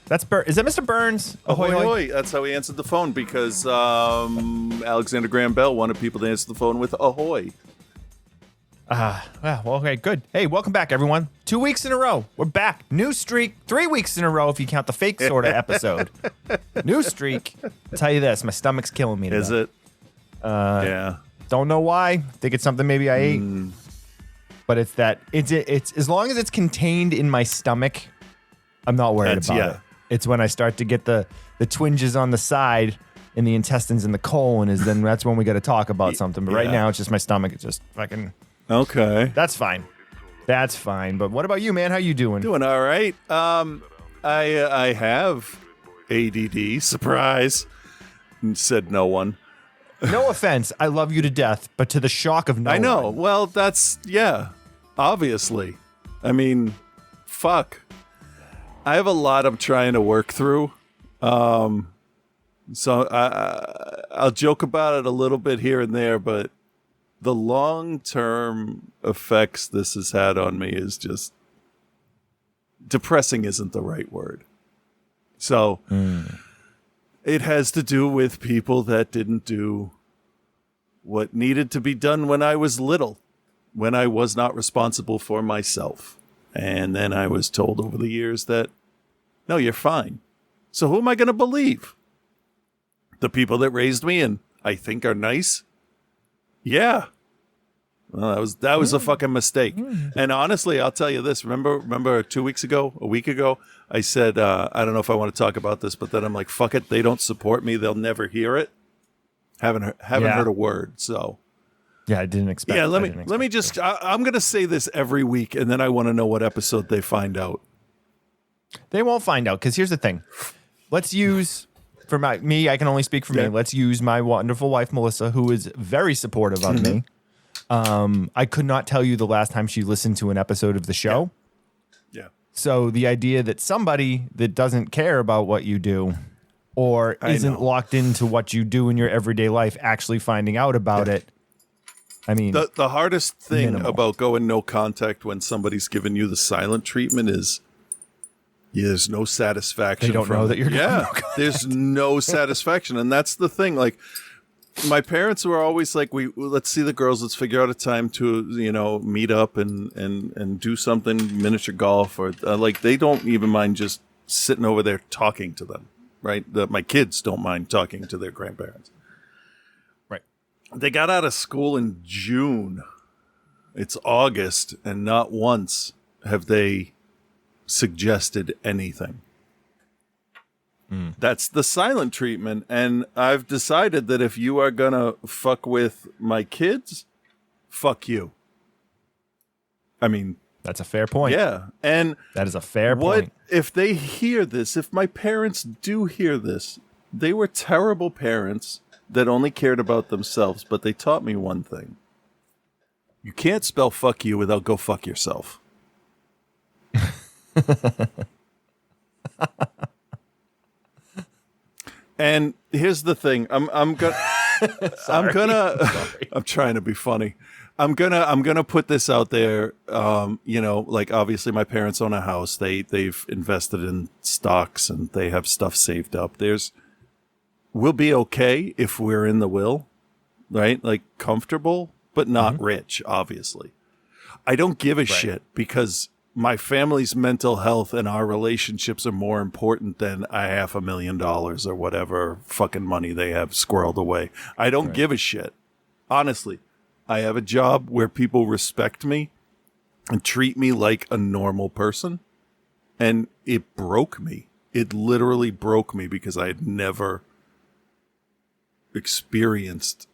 Is that Mr. Burns? Ahoy, ahoy. That's how he answered the phone because Alexander Graham Bell wanted people to answer the phone with ahoy. Well, okay, good. Hey, welcome back, everyone. 2 weeks in a row. We're back. New streak. 3 weeks in a row if you count the fake sort of episode. New streak. I'll tell you this, my stomach's killing me today. Is it? Yeah. Don't know why. Think it's something maybe I ate. But it's as long as it's contained in my stomach, I'm not worried about it. It's when I start to get the twinges on the side in the intestines and the colon that's when we got to talk about something. But right now it's just my stomach. It's just fucking... Okay. That's fine. That's fine. But what about you, man? How you doing? Doing all right. I have ADD. Surprise. Said no one. No offense. I love you to death, but to the shock of no one. I know. Well, that's, obviously. I mean, fuck. I have a lot I'm trying to work through. So I'll joke about it a little bit here and there, but the long-term effects this has had on me is just depressing isn't the right word. So it has to do with people that didn't do what needed to be done when I was little, when I was not responsible for myself. And then I was told over the years that, no, you're fine. So who am I going to believe? The people that raised me and I think are nice? Yeah. Well, that was a fucking mistake. And honestly, I'll tell you this. Remember 2 weeks ago, a week ago, I said, I don't know if I want to talk about this, but then I'm like, fuck it. They don't support me. They'll never hear it. Haven't heard a word. So yeah, I didn't expect. Yeah, let me just. I'm going to say this every week, and then I want to know what episode they find out. They won't find out because here's the thing. Let's use for me. I can only speak for me. Let's use my wonderful wife Melissa, who is very supportive of me. I could not tell you the last time she listened to an episode of the show. Yeah. So the idea that somebody that doesn't care about what you do or isn't locked into what you do in your everyday life actually finding out about it. I mean, the hardest thing about going no contact when somebody's giving you the silent treatment is there's no satisfaction. They don't know that you're going no contact. There's no satisfaction. And that's the thing. Like, my parents were always like, let's see the girls. Let's figure out a time to, meet up and do something, miniature golf, or like they don't even mind just sitting over there talking to them, right? My kids don't mind talking to their grandparents. Right. They got out of school in June. It's August, and not once have they suggested anything. That's the silent treatment. And I've decided that if you are going to fuck with my kids, fuck you. I mean, that's a fair point. Yeah. And that is a fair point. If they hear this, if my parents do hear this, they were terrible parents that only cared about themselves, but they taught me one thing. You can't spell fuck you without go fuck yourself. And here's the thing. I'm trying to be funny. I'm gonna put this out there. Like obviously my parents own a house. They've invested in stocks and they have stuff saved up. We'll be okay if we're in the will, right? Like comfortable, but not rich, obviously. I don't give a shit because my family's mental health and our relationships are more important than $500,000 or whatever fucking money they have squirreled away. I don't give a shit. Honestly, I have a job where people respect me and treat me like a normal person. And it broke me. It literally broke me because I had never experienced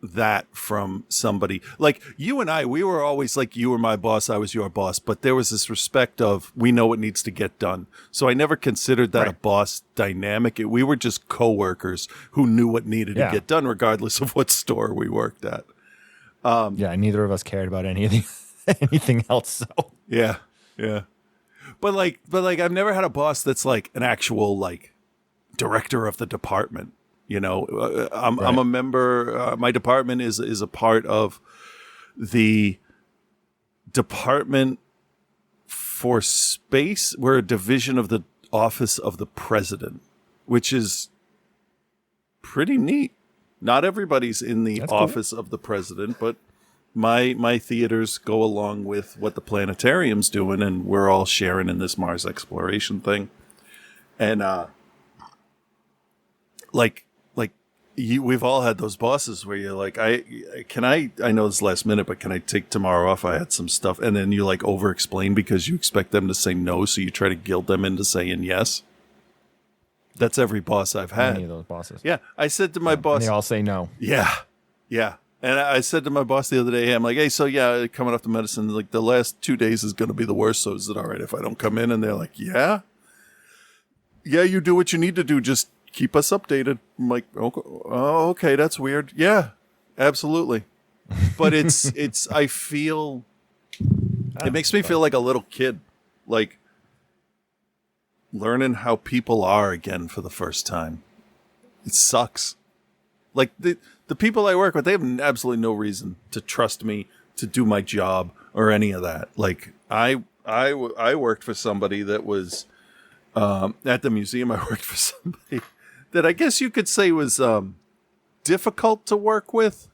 that from somebody like you and I. We were always like, you were my boss, I was your boss, but there was this respect of we know what needs to get done. So I never considered that a boss dynamic. We were just coworkers who knew what needed to get done regardless of what store we worked at. Neither of us cared about anything else. So yeah but I've never had a boss that's like an actual like director of the department. I'm a member. My department is a part of the Department for Space. We're a division of the office of the president, which is pretty neat. Not everybody's in the office of the president, but my theaters go along with what the planetarium's doing, and we're all sharing in this Mars exploration thing. And we've all had those bosses where you're like, I know it's last minute, but can I take tomorrow off? I had some stuff. And then you like over explain because you expect them to say no. So you try to guilt them into saying yes. That's every boss I've had. Any of those bosses. Yeah. I said to my boss. And they all say no. Yeah. Yeah. And I said to my boss the other day, I'm like, hey, so yeah, coming off the medicine, like the last 2 days is going to be the worst. So is it all right if I don't come in? And they're like, yeah. Yeah, you do what you need to do. Just keep us updated. I'm like, okay, that's weird. Yeah, absolutely. But I feel, it makes me feel like a little kid, like learning how people are again for the first time. It sucks. Like the people I work with, they have absolutely no reason to trust me to do my job or any of that. Like I worked for somebody that was, at the museum, I worked for somebody that I guess you could say was difficult to work with.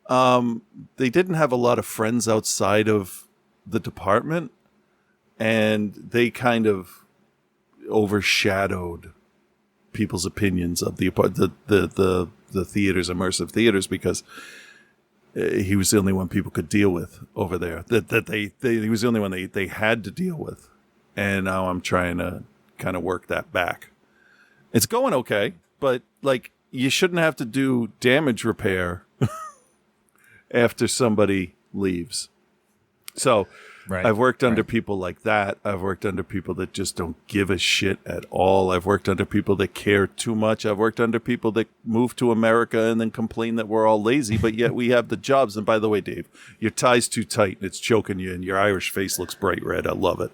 They didn't have a lot of friends outside of the department, and they kind of overshadowed people's opinions of the theaters, immersive theaters, because he was the only one people could deal with over there. He was the only one they had to deal with, and now I'm trying to kind of work that back. It's going okay, but like you shouldn't have to do damage repair after somebody leaves. So right. I've worked under people like that. I've worked under people that just don't give a shit at all. I've worked under people that care too much. I've worked under people that move to America and then complain that we're all lazy, but yet we have the jobs. And by the way, Dave, your tie's too tight and it's choking you, and your Irish face looks bright red. I love it.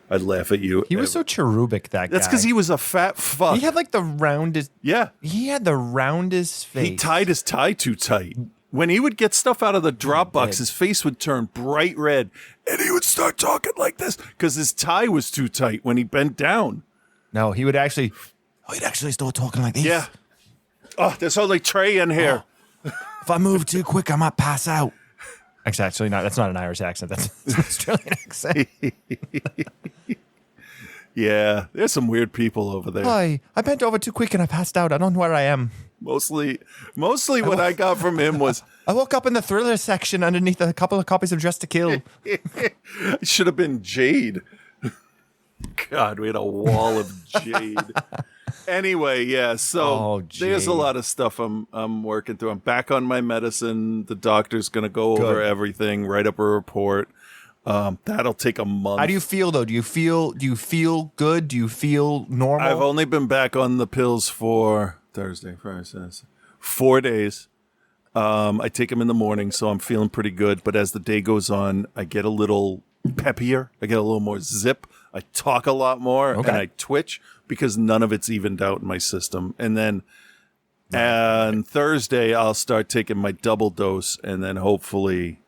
I'd laugh at you. He was so cherubic, that guy. That's because he was a fat fuck. He had like the roundest. Yeah. He had the roundest face. He tied his tie too tight. When he would get stuff out of the drop box, his face would turn bright red, and he would start talking like this because his tie was too tight when he bent down. No, he'd actually start talking like this. Yeah. Oh, there's only Trey in here. Oh, if I move too quick, I might pass out. Actually, not. That's not an Irish accent. That's an Australian accent. Yeah, there's some weird people over there. Hi, I bent over too quick and I passed out. I don't know where I am. Mostly what I got from him was... I woke up in the thriller section underneath a couple of copies of Dress to Kill. It should have been Jade. God, we had a wall of Jade. Anyway, yeah, so there's a lot of stuff I'm working through. I'm back on my medicine. The doctor's going to go over everything, write up a report. That'll take a month. How do you feel though? Do you feel good? Do you feel normal? I've only been back on the pills for Thursday, Friday, Saturday, 4 days. I take them in the morning, so I'm feeling pretty good. But as the day goes on, I get a little peppier. I get a little more zip. I talk a lot more, and I twitch because none of it's evened out in my system. And then on Thursday, I'll start taking my double dose, and then hopefully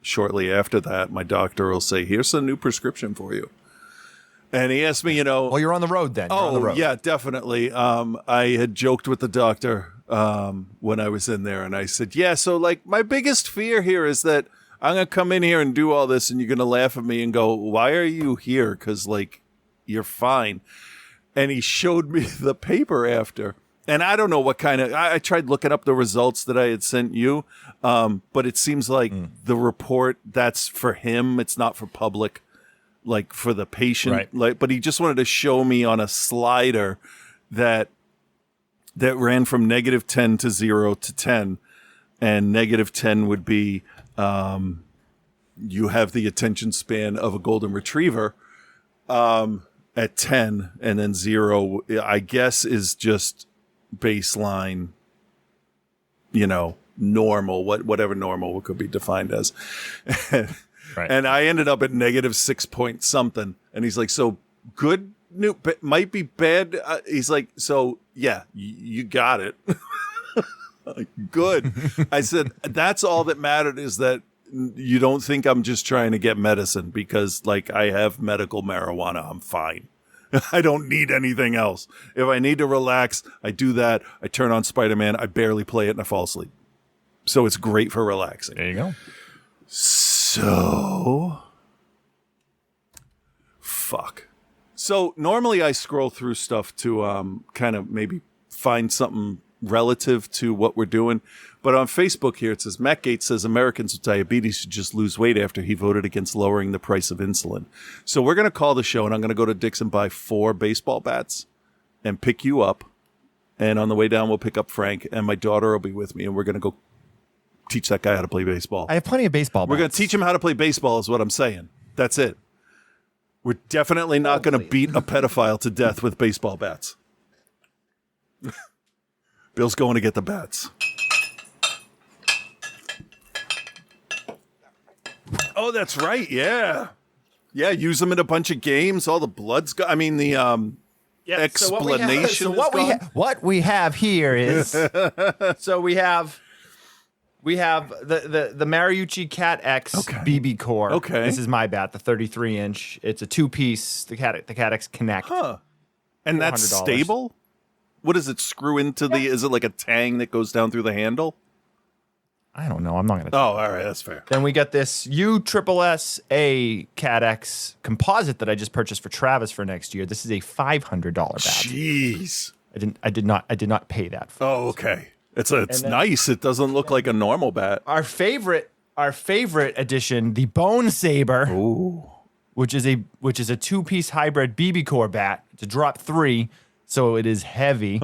shortly after that, my doctor will say, here's a new prescription for you. And he asked me, well, you're on the road then. Yeah, definitely. I had joked with the doctor when I was in there, and I said, yeah, so like my biggest fear here is that I'm going to come in here and do all this, and you're going to laugh at me and go, why are you here? Because like you're fine. And he showed me the paper after. And I don't know what kind of, I tried looking up the results that I had sent you, but it seems like the report, that's for him. It's not for public, like for the patient. Right. Like, but he just wanted to show me on a slider that ran from -10 to 0 to 10. And -10 would be you have the attention span of a golden retriever at 10. And then 0, I guess, is just baseline, normal, whatever normal could be defined as. Right. And I ended up at -6 point something. And he's like, so good, might be bad. He's like, so yeah, you got it. Good. I said, that's all that mattered, is that you don't think I'm just trying to get medicine, because like I have medical marijuana. I'm fine. I don't need anything else. If I need to relax, I do that. I turn on Spider-Man. I barely play it and I fall asleep. So it's great for relaxing. There you go. So, fuck. So normally I scroll through stuff to kind of maybe find something relative to what we're doing. But on Facebook here, it says, Matt Gates says Americans with diabetes should just lose weight after he voted against lowering the price of insulin. So we're going to call the show, and I'm going to go to Dick's and buy 4 baseball bats and pick you up. And on the way down, we'll pick up Frank, and my daughter will be with me, and we're going to go teach that guy how to play baseball. I have plenty of baseball bats. We're going to teach him how to play baseball is what I'm saying. That's it. We're definitely not going to beat a pedophile to death with baseball bats. Bill's going to get the bats. Oh, that's right. Yeah. Yeah, use them in a bunch of games. All the blood's I mean, the explanation what we have here is so we have the Mariucci Cat X BB Core. Okay. This is my bat, the 33-inch. It's a 2-piece, the Cat X Connect. Huh. And that's stable? What does it screw into is it like a tang that goes down through the handle? I don't know. I'm not going to. Oh, all right. That's fair. Then we got this USSA Cat X composite that I just purchased for Travis for next year. This is a $500 bat. Jeez. I did not pay that for Oh, okay. It's nice. It doesn't look like a normal bat. Our favorite edition, the Bone Saber, which is a 2-piece hybrid BB Core bat. It's a drop 3, so it is heavy.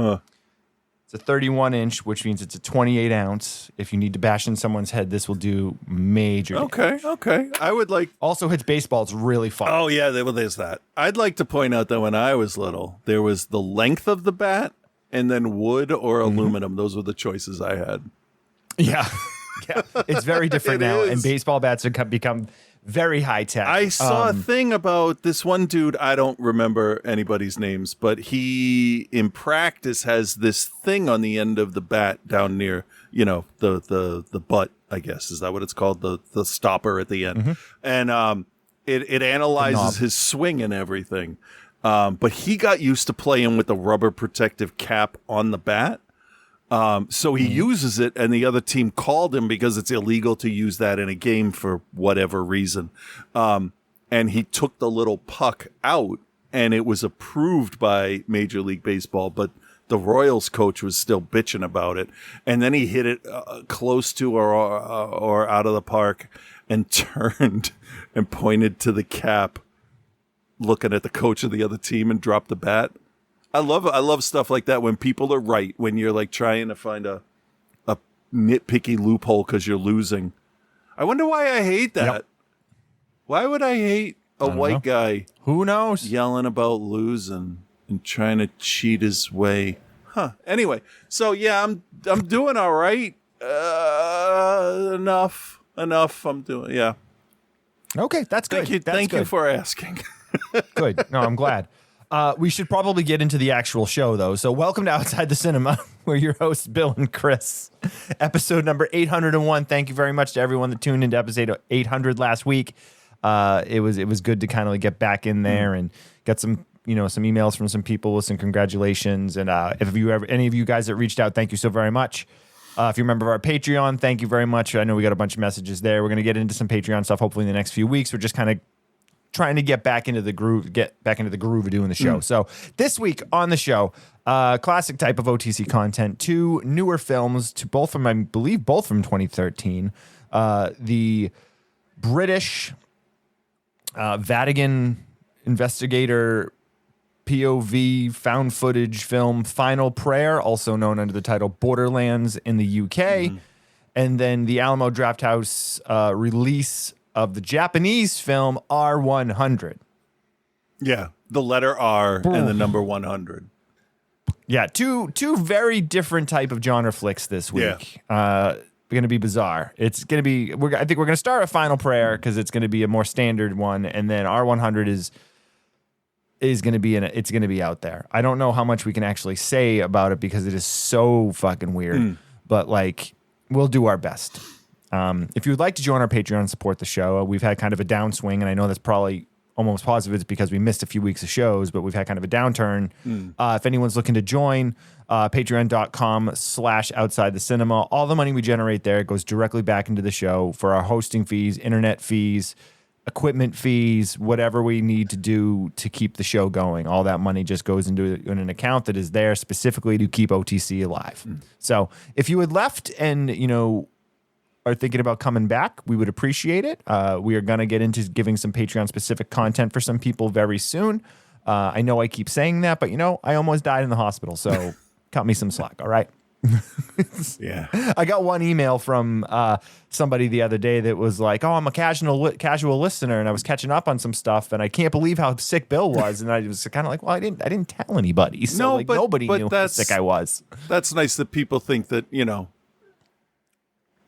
It's a 31-inch, which means it's a 28-ounce. If you need to bash in someone's head, this will do major damage. Okay. I would like... Also hits baseball. It's really fun. Oh, yeah, there's that. I'd like to point out that when I was little, there was the length of the bat and then wood or aluminum. Those were the choices I had. Yeah. It's very different now, and baseball bats have become very high tech. I saw a thing about this one dude. I don't remember anybody's names, but he, in practice, has this thing on the end of the bat down near, the butt, I guess. Is that what it's called? The stopper at the end. And it analyzes his swing and everything. But he got used to playing with the rubber protective cap on the bat. So he uses it, and the other team called him because it's illegal to use that in a game for whatever reason. And he took the little puck out, and it was approved by Major League Baseball, but the Royals coach was still bitching about it. And then he hit it close to or out of the park and turned and pointed to the cap, looking at the coach of the other team, and dropped the bat. I love stuff like that when people are right, when you're like trying to find a nitpicky loophole because you're losing. I wonder why I hate that. Yep. Why would I hate a white guy? Who knows? Yelling about losing and trying to cheat his way. Anyway, so yeah, I'm doing all right. Enough. I'm doing, yeah. Okay, that's good. Thank you for asking. Good. No, I'm glad. We should probably get into the actual show, though. So welcome to Outside the Cinema. We're your hosts, Bill and Chris. Episode number 801. Thank you very much to everyone that tuned into episode 800 last week. It was good to kind of get back in there and get some emails from some people with some congratulations. And any of you guys that reached out, thank you so very much. If you're a member of our Patreon, thank you very much. I know we got a bunch of messages there. We're going to get into some Patreon stuff hopefully in the next few weeks. We're just kind of trying to get back into the groove of doing the show. So this week on the show, classic type of OTC content, 2 newer films, both from 2013. The British Vatican investigator POV found footage film Final Prayer, also known under the title Borderlands in the UK. And then the Alamo Drafthouse release of the Japanese film R100. Yeah, the letter R and the number 100. Yeah, two very different type of genre flicks this week. Yeah. Going to be bizarre. It's going to be. I think we're going to start a Final Prayer because it's going to be a more standard one, and then R100 is going to be it's going to be out there. I don't know how much we can actually say about it because it is so fucking weird, but we'll do our best. If you would like to join our Patreon and support the show, we've had kind of a downswing, and I know that's probably almost positive it's because we missed a few weeks of shows, but we've had kind of a downturn. If anyone's looking to join, patreon.com/outside the cinema. All the money we generate there goes directly back into the show for our hosting fees, internet fees, equipment fees, whatever we need to do to keep the show going. All that money just goes into an account that is there specifically to keep OTC alive. So if you had left and, are thinking about coming back, we would appreciate it. We are going to get into giving some Patreon-specific content for some people very soon. I know I keep saying that, but, I almost died in the hospital, so cut me some slack, all right? Yeah. I got one email from somebody the other day that was like, "Oh, I'm a casual listener, and I was catching up on some stuff, and I can't believe how sick Bill was." And I was kind of like, "Well, I didn't tell anybody, so nobody knew how sick I was." That's nice that people think that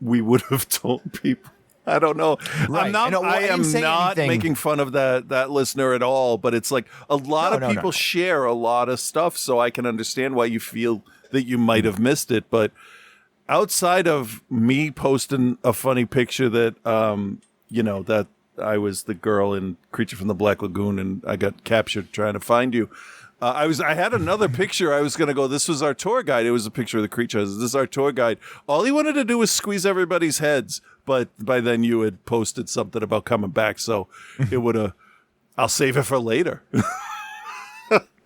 we would have told people. I don't know. Right. I am not making fun of that listener at all, but it's like a lot of people share a lot of stuff, so I can understand why you feel that you might have missed it. But outside of me posting a funny picture that, that I was the girl in Creature from the Black Lagoon and I got captured trying to find you. I had another picture. I was going to go, this was our tour guide. It was a picture of the creature. This is our tour guide. All he wanted to do was squeeze everybody's heads. But by then you had posted something about coming back. So it would have, I'll save it for later.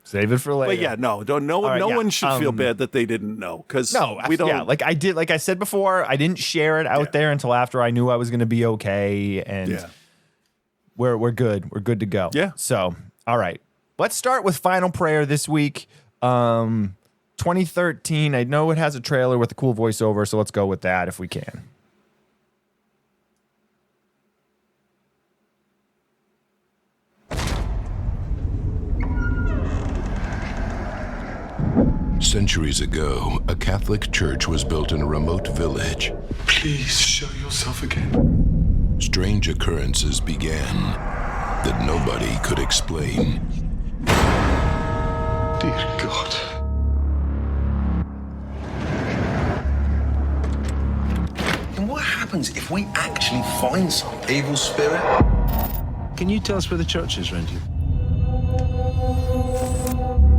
Save it for later. But yeah, no one should feel bad that they didn't know. Because we don't. Yeah, like I said before, I didn't share it out there until after I knew I was going to be okay. And we're good. We're good to go. Yeah. So, all right. Let's start with Final Prayer this week. 2013. I know it has a trailer with a cool voiceover, so let's go with that if we can. Centuries ago, a Catholic church was built in a remote village. Please show yourself again. Strange occurrences began that nobody could explain. Dear God. And what happens if we actually find some evil spirit? Can you tell us where the church is, Randy?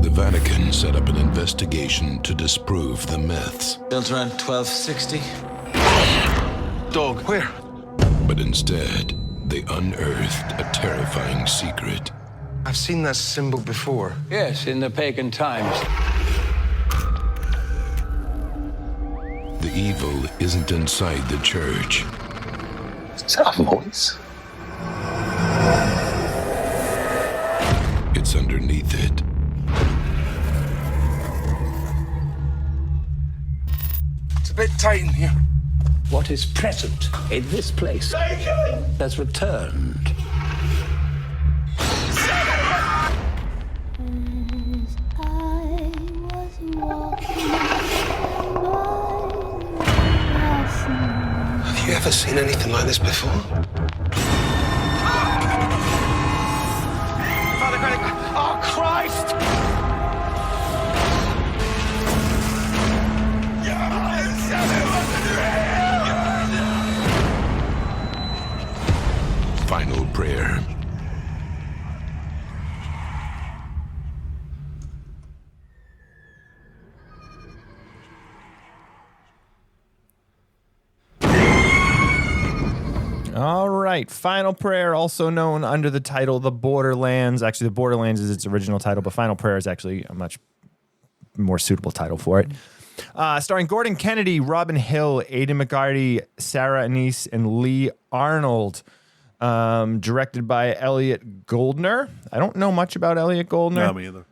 The Vatican set up an investigation to disprove the myths. Built around 1260. Dog, where? But instead, they unearthed a terrifying secret. I've seen that symbol before. Yes, in the pagan times. The evil isn't inside the church. Is that a voice? It's underneath it. It's a bit tight in here. What is present in this place has returned. Have you ever seen anything like this before? Father Craddock. Oh, Christ! Final Prayer. All right. Final Prayer, also known under the title The Borderlands. Actually, The Borderlands is its original title, but Final Prayer is actually a much more suitable title for it. Starring Gordon Kennedy, Robin Hill, Aidan McGarty, Sarah Anise, and Lee Arnold. Directed by Elliot Goldner. I don't know much about Elliot Goldner. No, me either.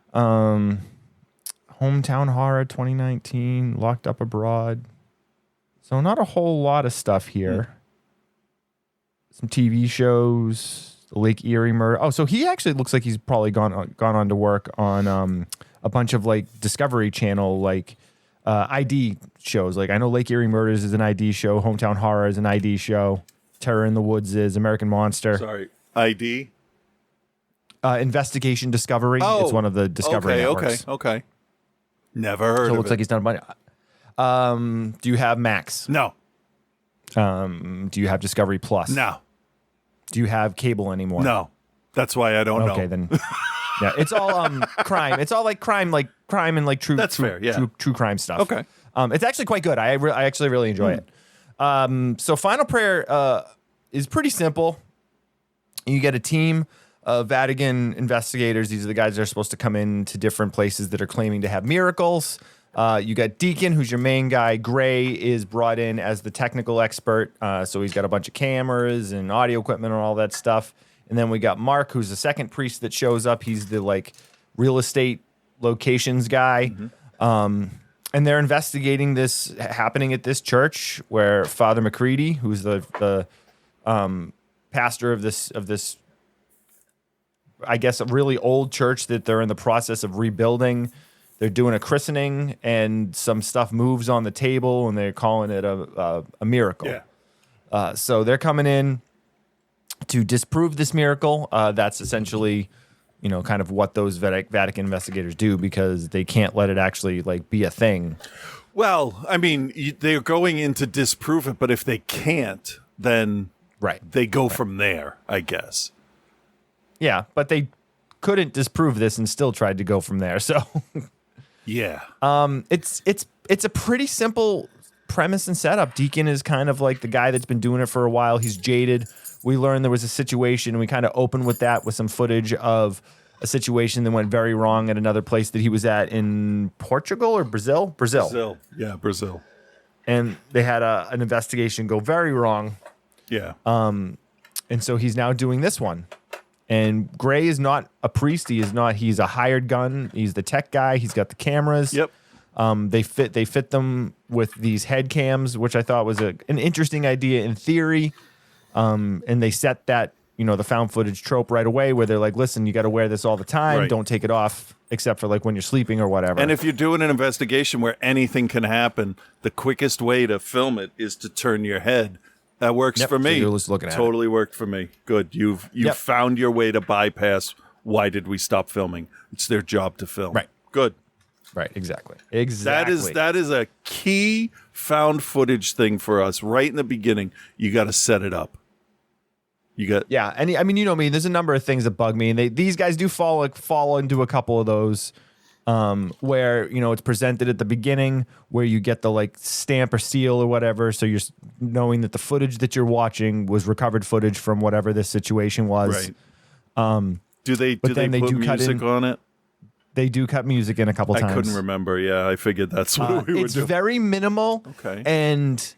Hometown Horror 2019, Locked Up Abroad. So not a whole lot of stuff here. Some TV shows, the Lake Erie Murder. Oh, so he actually looks like he's probably gone on to work on a bunch of like Discovery Channel ID shows. Like I know Lake Erie Murders is an ID show, Hometown Horror is an ID show, Terror in the Woods is American Monster. Sorry, ID. Investigation Discovery. It's one of the Discovery networks. Okay. Never heard of it. So it looks like he's done a bunch. Do you have Max? No. Do you have Discovery Plus? No. Do you have cable anymore? No. That's why I don't know. Okay, then. Yeah, it's all crime. It's all like crime and like true. That's fair. Yeah, true crime stuff. Okay. It's actually quite good. I actually really enjoy it. So Final Prayer is pretty simple. You get a team of Vatican investigators. These are the guys that are supposed to come into different places that are claiming to have miracles. You got Deacon, who's your main guy. Gray is brought in as the technical expert. So he's got a bunch of cameras and audio equipment and all that stuff. And then we got Mark, who's the second priest that shows up. He's the like real estate locations guy. And they're investigating this happening at this church where Father McCready, who's the pastor of this, I guess, a really old church that they're in the process of rebuilding. They're doing a christening, and some stuff moves on the table, and they're calling it a miracle. Yeah. So they're coming in to disprove this miracle. That's essentially, kind of what those Vatican investigators do, because they can't let it actually like be a thing. Well, I mean, they're going in to disprove it, but if they can't, then they go from there, I guess. Yeah, but they couldn't disprove this and still tried to go from there. So yeah, it's a pretty simple premise and setup. Deacon is kind of like the guy that's been doing it for a while. He's jaded. We learned there was a situation, and we kind of opened with that with some footage of a situation that went very wrong at another place that he was at in Portugal or Brazil. Yeah, Brazil. And they had an investigation go very wrong. Yeah. And so he's now doing this one. And Gray is not a priest. He's a hired gun. He's the tech guy. He's got the cameras. Yep. They fit them with these head cams, which I thought was an interesting idea in theory. And they set that, the found footage trope right away, where they're like, listen, you got to wear this all the time. Right. Don't take it off except for like when you're sleeping or whatever. And if you're doing an investigation where anything can happen, the quickest way to film it is to turn your head. That works for me. So you're just looking at totally worked for me. Good. You've found your way to bypass. Why did we stop filming? It's their job to film. Right. Good. Right. Exactly. That is a key found footage thing for us right in the beginning. You got to set it up. Yeah, and I mean, you know me. There's a number of things that bug me, and these guys do fall into a couple of those, where it's presented at the beginning, where you get the like stamp or seal or whatever, so you're knowing that the footage that you're watching was recovered footage from whatever this situation was. Right. Do they put music on it? They do cut music in a couple times. I couldn't remember. Yeah, I figured that's what we would do. It's very minimal. Okay. And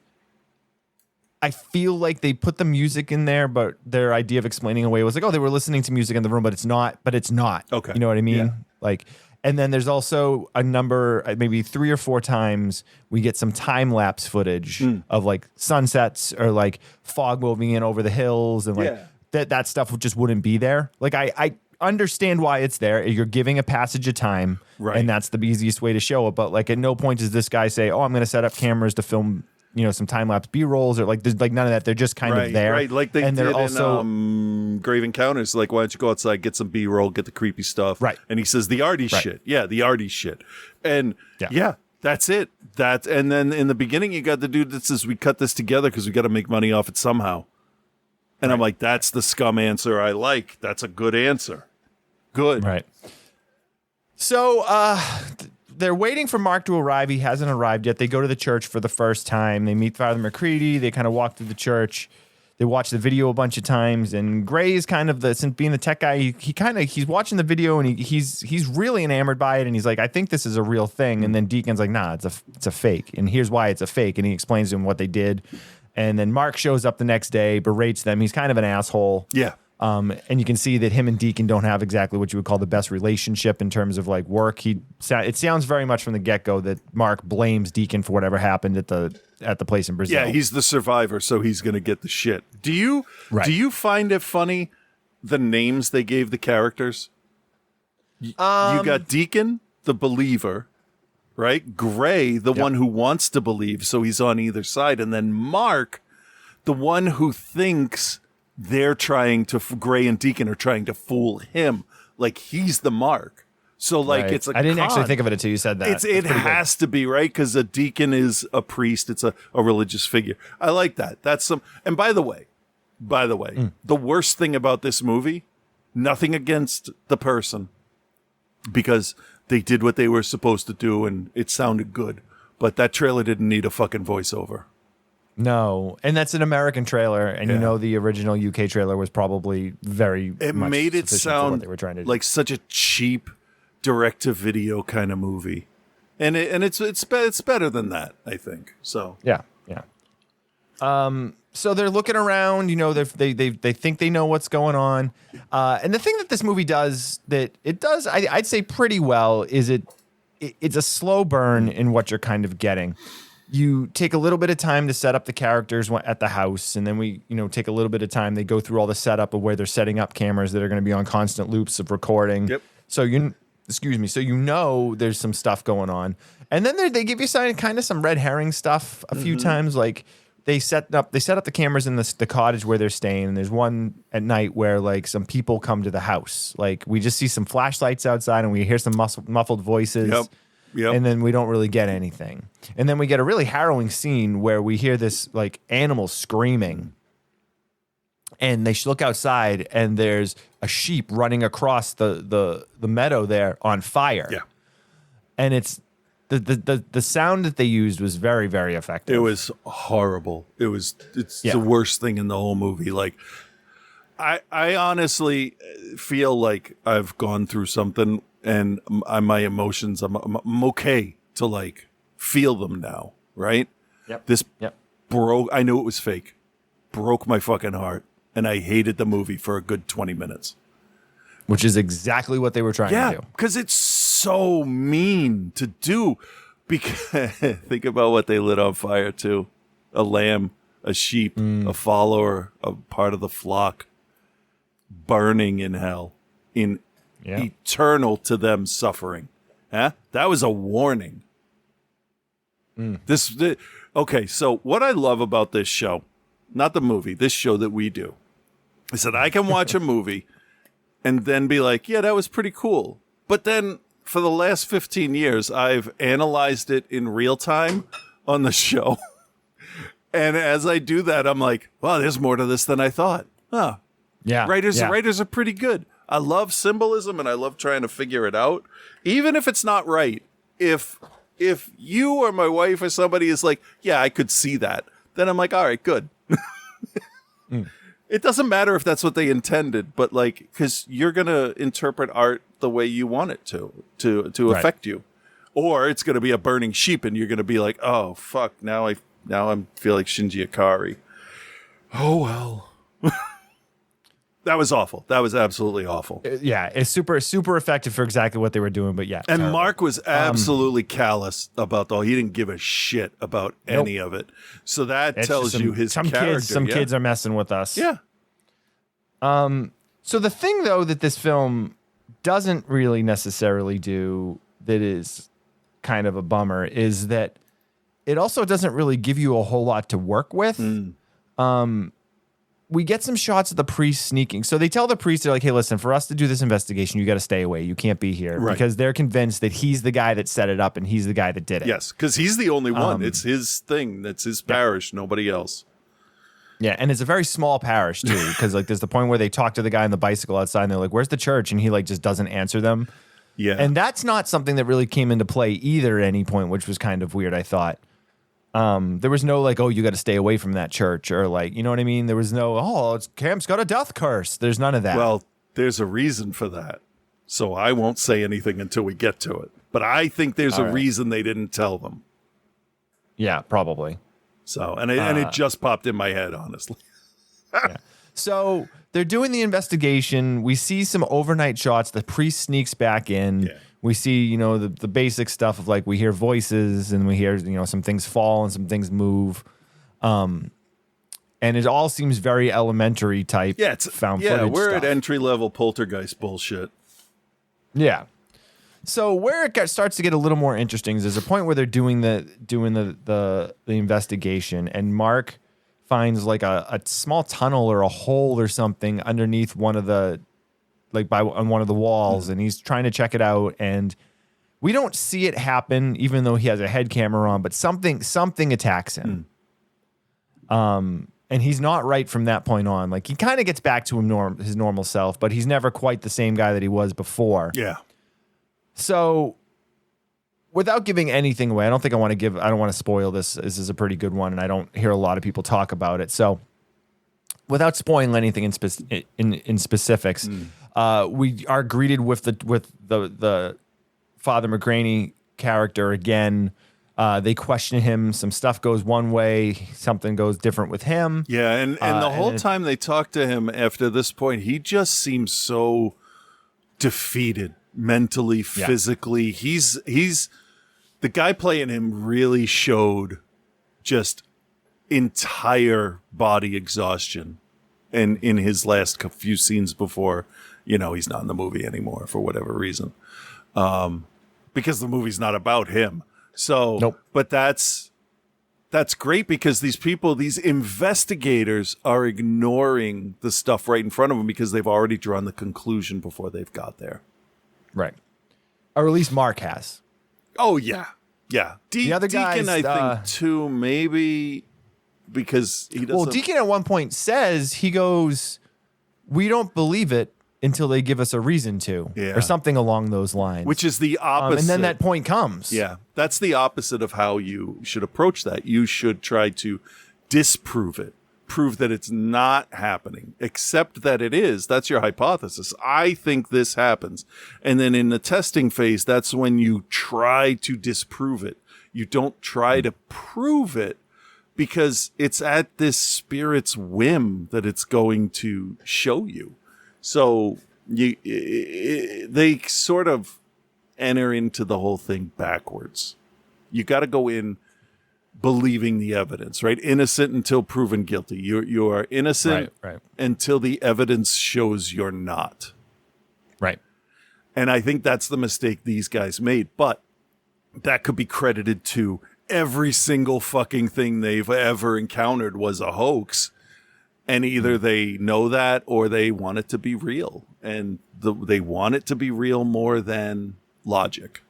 I feel like they put the music in there, but their idea of explaining away was like, oh, they were listening to music in the room, but it's not. Okay. You know what I mean? Yeah. Like, and then there's also a number, maybe 3 or 4 times we get some time lapse footage of like sunsets or like fog moving in over the hills, and like that stuff just wouldn't be there. Like I understand why it's there. You're giving a passage of time, right? And that's the easiest way to show it. But like at no point does this guy say, oh, I'm going to set up cameras to film some time-lapse B-rolls, or like there's like none of that. They're just kind of there. Right, like they and did they're also in Grave Encounters. Like, why don't you go outside, get some B-roll, get the creepy stuff. Right. And he says the arty shit. Yeah, the arty shit. And yeah, that's it. And then in the beginning you got the dude that says, we cut this together because we got to make money off it somehow. And I'm like, that's the scum answer I like. That's a good answer. Good. Right. So they're waiting for Mark to arrive. He hasn't arrived yet. They go to the church for the first time. They meet Father McCready. They kind of walk through the church. They watch the video a bunch of times. And Gray is kind of since being the tech guy, he's watching the video, and he's really enamored by it. And he's like, I think this is a real thing. And then Deacon's like, nah, it's a fake. And here's why it's a fake. And he explains to him what they did. And then Mark shows up the next day, berates them. He's kind of an asshole. Yeah. And you can see that him and Deacon don't have exactly what you would call the best relationship in terms of like work. It sounds very much from the get-go that Mark blames Deacon for whatever happened at the place in Brazil. Yeah, he's the survivor, so he's going to get the shit. Do you find it funny the names they gave the characters? You got Deacon, the believer, right? Gray, the one who wants to believe, so he's on either side, and then Mark, the one who thinks they're trying to, Gray and Deacon are trying to fool him. Like, he's the Mark. So, like, right. it's a I didn't con. actually think of it until you said that. It has to be, right? Because a deacon is a priest. It's a religious figure. I like that. That's some. And by the way, the worst thing about this movie Nothing against the person, because they did what they were supposed to do and it sounded good. But that trailer didn't need a fucking voiceover. No, and that's an American trailer, and Yeah. you know the original UK trailer was probably very. It much made it sufficient for what sound they were trying to do. like such a cheap direct-to-video kind of movie, and it's better than that, I think. So Yeah, yeah. So they're looking around, you know, they think they know what's going on, and the thing that this movie does that it does, I'd say pretty well, is it's a slow burn in what you're kind of getting. You take a little bit of time to set up the characters at the house, and then we, you know, take a little bit of time. They go through all the setup of where they're setting up cameras that are going to be on constant loops of recording. Yep. So so you know there's some stuff going on, and then they give you kind of some red herring stuff a few times. Like they set up the cameras in the cottage where they're staying, and there's one at night where like some people come to the house. Like we just see some flashlights outside, and we hear some muffled voices. Yep. And then we don't really get anything. And then we get a really harrowing scene where we hear this like animal screaming. And they look outside and there's a sheep running across the meadow there on fire. Yeah. And it's the sound that they used was very, very effective. It was horrible. It's Yeah. the worst thing in the whole movie. Like, I honestly feel like I've gone through something, and my emotions, I'm okay to like feel them now, right? Yep. This Yep. broke. I knew it was fake. Broke my fucking heart, and I hated the movie for a good 20 minutes. Which is exactly what they were trying to do. because it's so mean to do. Because think about what they lit on fire too: a lamb, a sheep, a follower, a part of the flock, burning in hell, in eternal to them suffering. Huh? That was a warning. Okay, so what I love about this show, not the movie, this show that we do, is that I can watch a movie and then be like, yeah, that was pretty cool. But then for the last 15 years, I've analyzed it in real time on the show. And as I do that, I'm like, wow, there's more to this than I thought. Huh. Yeah. Writers are pretty good. I love symbolism and I love trying to figure it out. Even if it's not right, if you or my wife or somebody is like, yeah, I could see that, then I'm like, all right, good. It doesn't matter if that's what they intended, but like, because you're going to interpret art the way you want it to affect you. Or it's going to be a burning sheep and you're going to be like, oh, fuck, now I feel like Shinji Ikari. Oh, well. That was awful. That was absolutely awful. Yeah, it's super, super effective for exactly what they were doing, but yeah. And terrible. Mark was absolutely callous about he didn't give a shit about any of it. So that It's tells just you his some character. kids are messing with us. Yeah. So the thing though that this film doesn't really necessarily do that is kind of a bummer is that it also doesn't really give you a whole lot to work with. We get some shots of the priest sneaking. So they tell the priest, they're like, hey, listen, for us to do this investigation, you got to stay away. You can't be here. Right. Because they're convinced that he's the guy that set it up and he's the guy that did it. Yes, because he's the only one. It's his thing. That's his parish. Nobody else. Yeah, and it's a very small parish too, because like there's the point where they talk to the guy on the bicycle outside and they're like, where's the church? And he like just doesn't answer them. Yeah. And that's not something that really came into play either at any point, which was kind of weird, I thought. There was no like, oh, you got to stay away from that church, or like, you know what I mean? There was no, Camp's got a death curse. There's none of that. Well, there's a reason for that. So I won't say anything until we get to it. But I think there's a reason they didn't tell them. Yeah, probably. So, and it just popped in my head, honestly. So they're doing the investigation. We see some overnight shots. The priest sneaks back in. Yeah. We see, you know, the basic stuff of like we hear voices and we hear, you know, some things fall and some things move. And it all seems very elementary type. Yeah, it's found footage we're stuff. at entry level poltergeist bullshit. Yeah. So where it starts to get a little more interesting is there's a point where they're doing the investigation, and Mark finds like a small tunnel or a hole or something underneath one of the on one of the walls, and he's trying to check it out, and we don't see it happen even though he has a head camera on, but something attacks him. and he's not right from that point on. Like he kind of gets back to his normal self, but he's never quite the same guy that he was before. Yeah. So, without giving anything away, I don't want to spoil this. This is a pretty good one, and I don't hear a lot of people talk about it. So, without spoiling anything in specifics, we are greeted with the Father McGraney character again. They question him. Some stuff goes one way, something goes different with him. Yeah, and the whole time they talk to him after this point, he just seems so defeated mentally, physically. He's the guy playing him really showed just entire body exhaustion in his last few scenes before, he's not in the movie anymore for whatever reason. Because the movie's not about him. So, nope. But that's great because these investigators are ignoring the stuff right in front of them because they've already drawn the conclusion before they've got there. Right. Or at least Mark has. Oh, yeah. Yeah. The other Deacon, guys, I think, too, maybe because he doesn't. Well, Deacon at one point says, he goes, we don't believe it until they give us a reason to, or something along those lines. Which is the opposite. And then that point comes. Yeah, that's the opposite of how you should approach that. You should try to disprove it, prove that it's not happening, accept that it is. That's your hypothesis. I think this happens. And then in the testing phase, that's when you try to disprove it. You don't try to prove it because it's at this spirit's whim that it's going to show you. So they sort of enter into the whole thing backwards. You got to go in believing the evidence, right? Innocent until proven guilty. You are innocent until the evidence shows you're not. Right. And I think that's the mistake these guys made. But that could be credited to every single fucking thing they've ever encountered was a hoax. And either they know that or they want it to be real. And they want it to be real more than logic.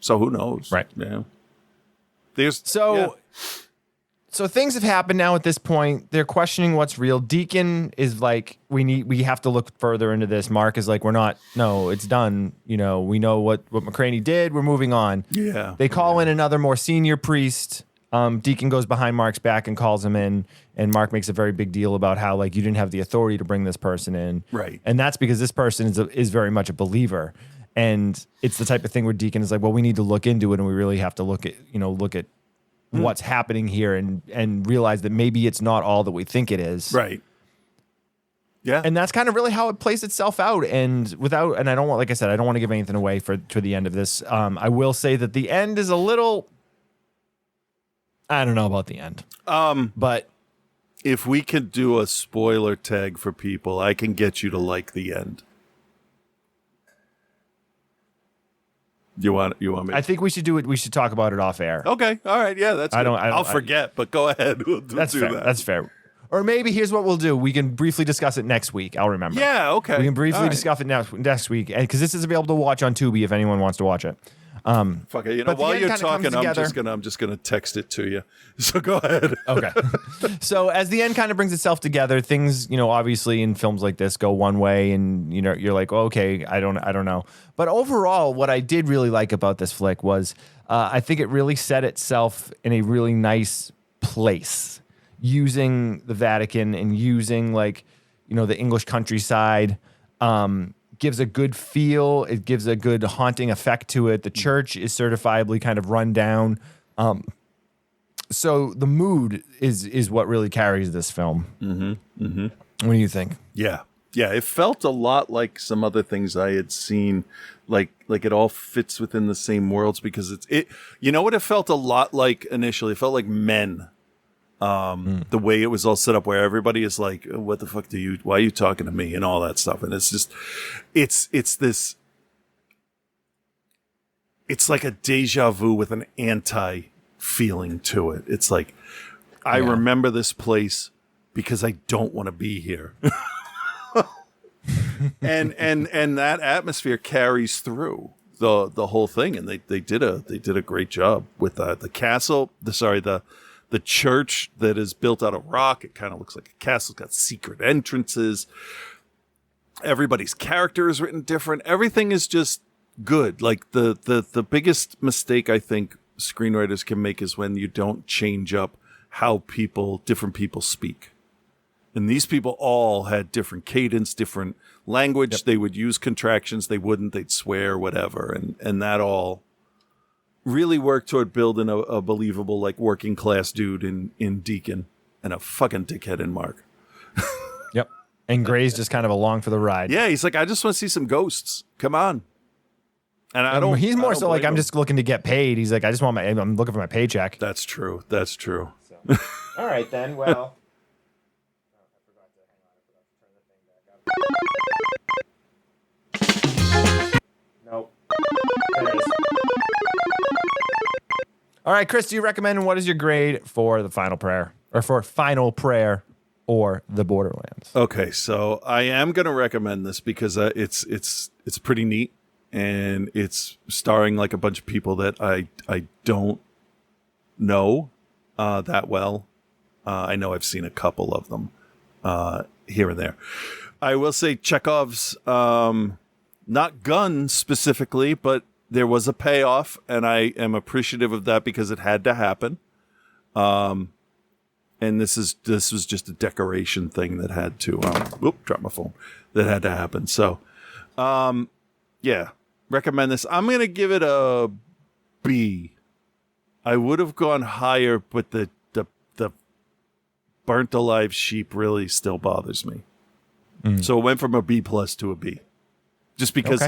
So who knows? Right. Yeah. So things have happened now at this point. They're questioning what's real. Deacon is like, we have to look further into this. Mark is like, it's done. We know what McCraney did. We're moving on. Yeah. They call in another more senior priest. Deacon goes behind Mark's back and calls him in, and Mark makes a very big deal about how you didn't have the authority to bring this person in, right? And that's because this person is very much a believer, and it's the type of thing where Deacon is like, well, we need to look into it, and we really have to look at what's happening here, and realize that maybe it's not all that we think it is, right? Yeah, and that's kind of really how it plays itself out. And I don't want, like I said, I don't want to give anything away for the end of this. I will say that the end is a little. I don't know about the end. But if we could do a spoiler tag for people, I can get you to like the end. You want me? I think we should do it. We should talk about it off air. Okay. All right. Yeah, that's good. I'll forget, but go ahead. We'll that's do fair. that. That's fair. Or maybe here's what we'll do. We can briefly discuss it next week. I'll remember. Yeah, okay. We can briefly discuss it next week, because this is available to watch on Tubi if anyone wants to watch it. Fuck it. While you're talking, I'm just gonna text it to you. So go ahead. Okay. So as the end kind of brings itself together, things, obviously in films like this go one way, and you're like, oh, okay, I don't know. But overall, what I did really like about this flick was, I think it really set itself in a really nice place, using the Vatican and using the English countryside. Gives a good feel. It gives a good haunting effect to it. The church is certifiably kind of run down. So the mood is what really carries this film. Mm-hmm. Mm-hmm. What do you think? Yeah. It felt a lot like some other things I had seen. Like it all fits within the same worlds because it. You know what it felt a lot like initially? It felt like Men. The way it was all set up where everybody is like, what the fuck why are you talking to me and all that stuff. And it's just, it's like a deja vu with an anti feeling to it. It's like, I remember this place because I don't want to be here. and that atmosphere carries through the whole thing. And they did a great job with the castle. The the church that is built out of rock. It kind of looks like a castle. It's got secret entrances. Everybody's character is written different. Everything is just good. Like the biggest mistake I think screenwriters can make is when you don't change up how different people speak. And these people all had different cadence, different language. Yep. They would use contractions. They wouldn't. They'd swear, whatever. And that all really worked toward building a believable, like, working class dude in Deacon and a fucking dickhead in Mark. Yep. And Gray's just kind of along for the ride. Yeah, he's like, I just want to see some ghosts. Come on. And I don't. He's more I don't so like, I'm him. just looking to get paid. He's like, I'm looking for my paycheck. That's true. That's true. So. All right, then. Well. Nope. There it is. All right, Chris, do you recommend, what is your grade for the Final Prayer? Or for Final Prayer or The Borderlands? Okay, so I am going to recommend this because it's pretty neat, and it's starring like a bunch of people that I don't know that well. I know I've seen a couple of them here and there. I will say Chekhov's, not gun specifically, but there was a payoff, and I am appreciative of that because it had to happen. And this was just a decoration thing that had to, drop my phone, that had to happen. So, yeah, recommend this. I'm going to give it a B. I would have gone higher, but the burnt alive sheep really still bothers me. So it went from a B+ to a B. Just because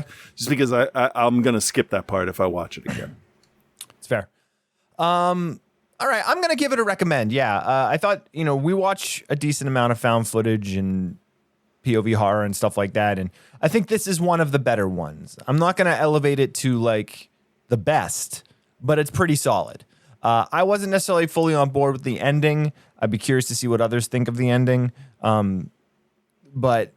I'm going to skip that part if I watch it again. It's fair. All right, I'm going to give it a recommend. Yeah, I thought, we watch a decent amount of found footage and POV horror and stuff like that, and I think this is one of the better ones. I'm not going to elevate it to, like, the best, but it's pretty solid. I wasn't necessarily fully on board with the ending. I'd be curious to see what others think of the ending. But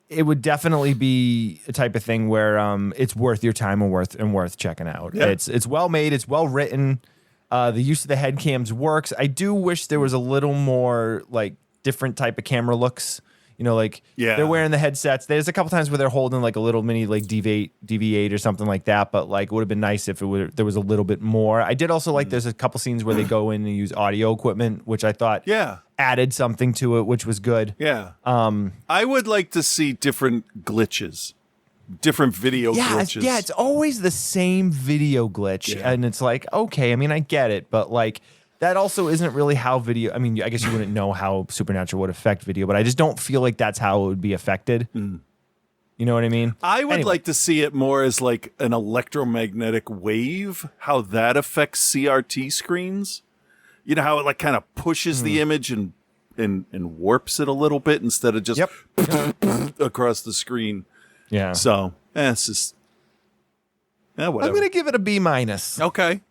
it would definitely be a type of thing where it's worth your time and worth checking out. Yeah. It's well made. It's well written. The use of the head cams works. I do wish there was a little more like different type of camera looks. They're wearing the headsets. There's a couple times where they're holding like a little mini like DV8 or something like that. But like, it would have been nice if there was a little bit more. I did also like there's a couple scenes where they go in and use audio equipment, which I thought added something to it, which was good. Yeah. I would like to see different glitches, different video glitches. Yeah, it's always the same video glitch. Yeah. And it's like, okay, I mean, I get it, but like, that also isn't really how video, I mean, I guess you wouldn't know how Supernatural would affect video, but I just don't feel like that's how it would be affected. You know what I mean? I would like to see it more as like an electromagnetic wave, how that affects CRT screens. You know how it like kind of pushes the image and warps it a little bit instead of just across the screen. Yeah. So, it's just, whatever. I'm going to give it a B-. Okay.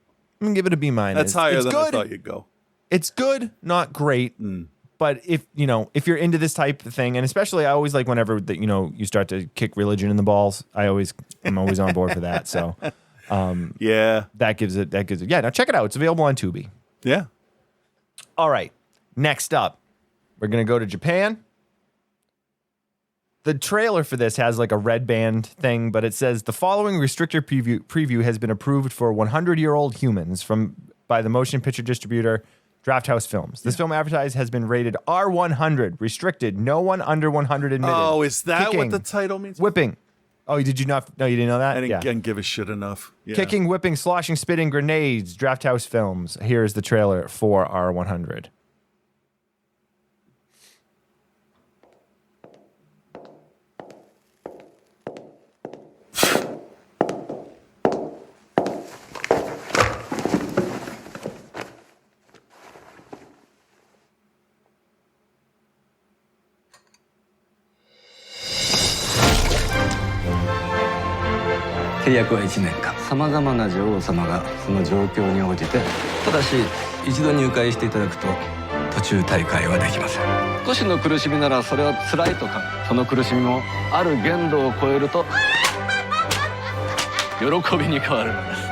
I'm going to give it a B-. That's higher than I thought you'd go. It's good, not great. But if you're into this type of thing, and especially I always like whenever you start to kick religion in the balls, I'm always on board for that. So, that gives it. Yeah, now check it out. It's available on Tubi. Yeah. All right. Next up, we're going to go to Japan. The trailer for this has like a red band thing, but it says the following restrictor preview has been approved for 100-year-old humans by the motion picture distributor Drafthouse Films. This film advertised has been rated R100, restricted, no one under 100 admitted. Oh, is that what the title means? Whipping. Oh, did you not? No, you didn't know that? I didn't give a shit enough. Yeah. Kicking, whipping, sloshing, spitting, grenades, Drafthouse Films. Here's the trailer for R100.契約は1年間。さまざまな女王様がその状況に応じて、ただし一度入会していただくと途中退会はできません。少しの苦しみならそれは辛いとか、その苦しみもある限度を超えると喜びに変わるのです。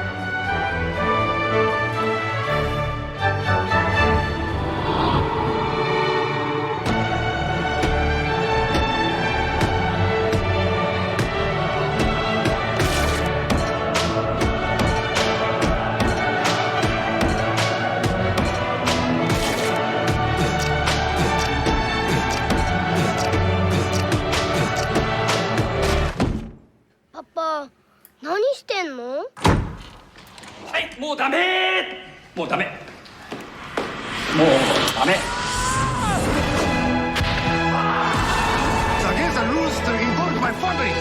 Against the rules to involve my family.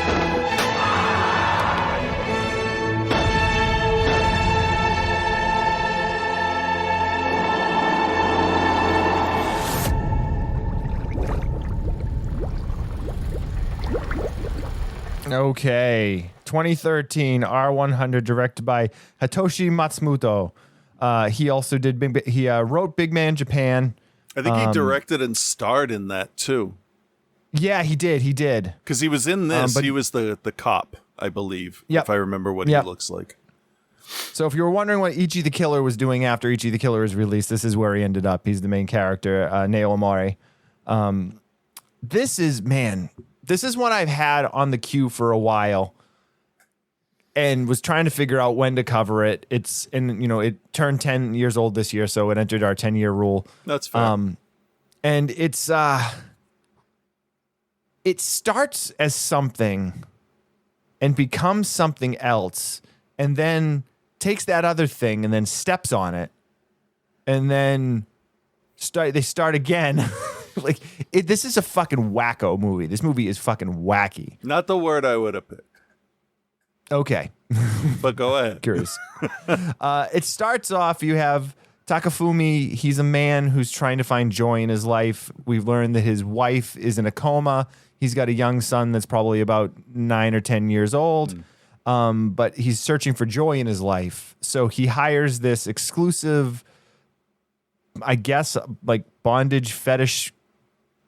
Okay. 2013 R100, directed by Hitoshi Matsumoto. He also did wrote Big Man Japan. I think he directed and starred in that too. Yeah, he did. Because he was in this. But he was the cop, I believe, Yep. if I remember what Yep. he looks like. So if you were wondering what Ichi the Killer was doing after Ichi the Killer was released, this is where he ended up. He's the main character, Neo Amare. This is one I've had on the queue for a while and was trying to figure out when to cover it. It turned 10 years old this year, so it entered our 10-year rule. That's fair. And it starts as something and becomes something else, and then takes that other thing and then steps on it, and then they start again. This is a fucking wacko movie. This movie is fucking wacky. Not the word I would have picked. Okay. But go ahead. Curious. It starts off, you have Takafumi. He's a man who's trying to find joy in his life. We've learned that his wife is in a coma. He's got a young son that's probably about 9 or 10 years old. But he's searching for joy in his life. So he hires this exclusive, I guess, like bondage fetish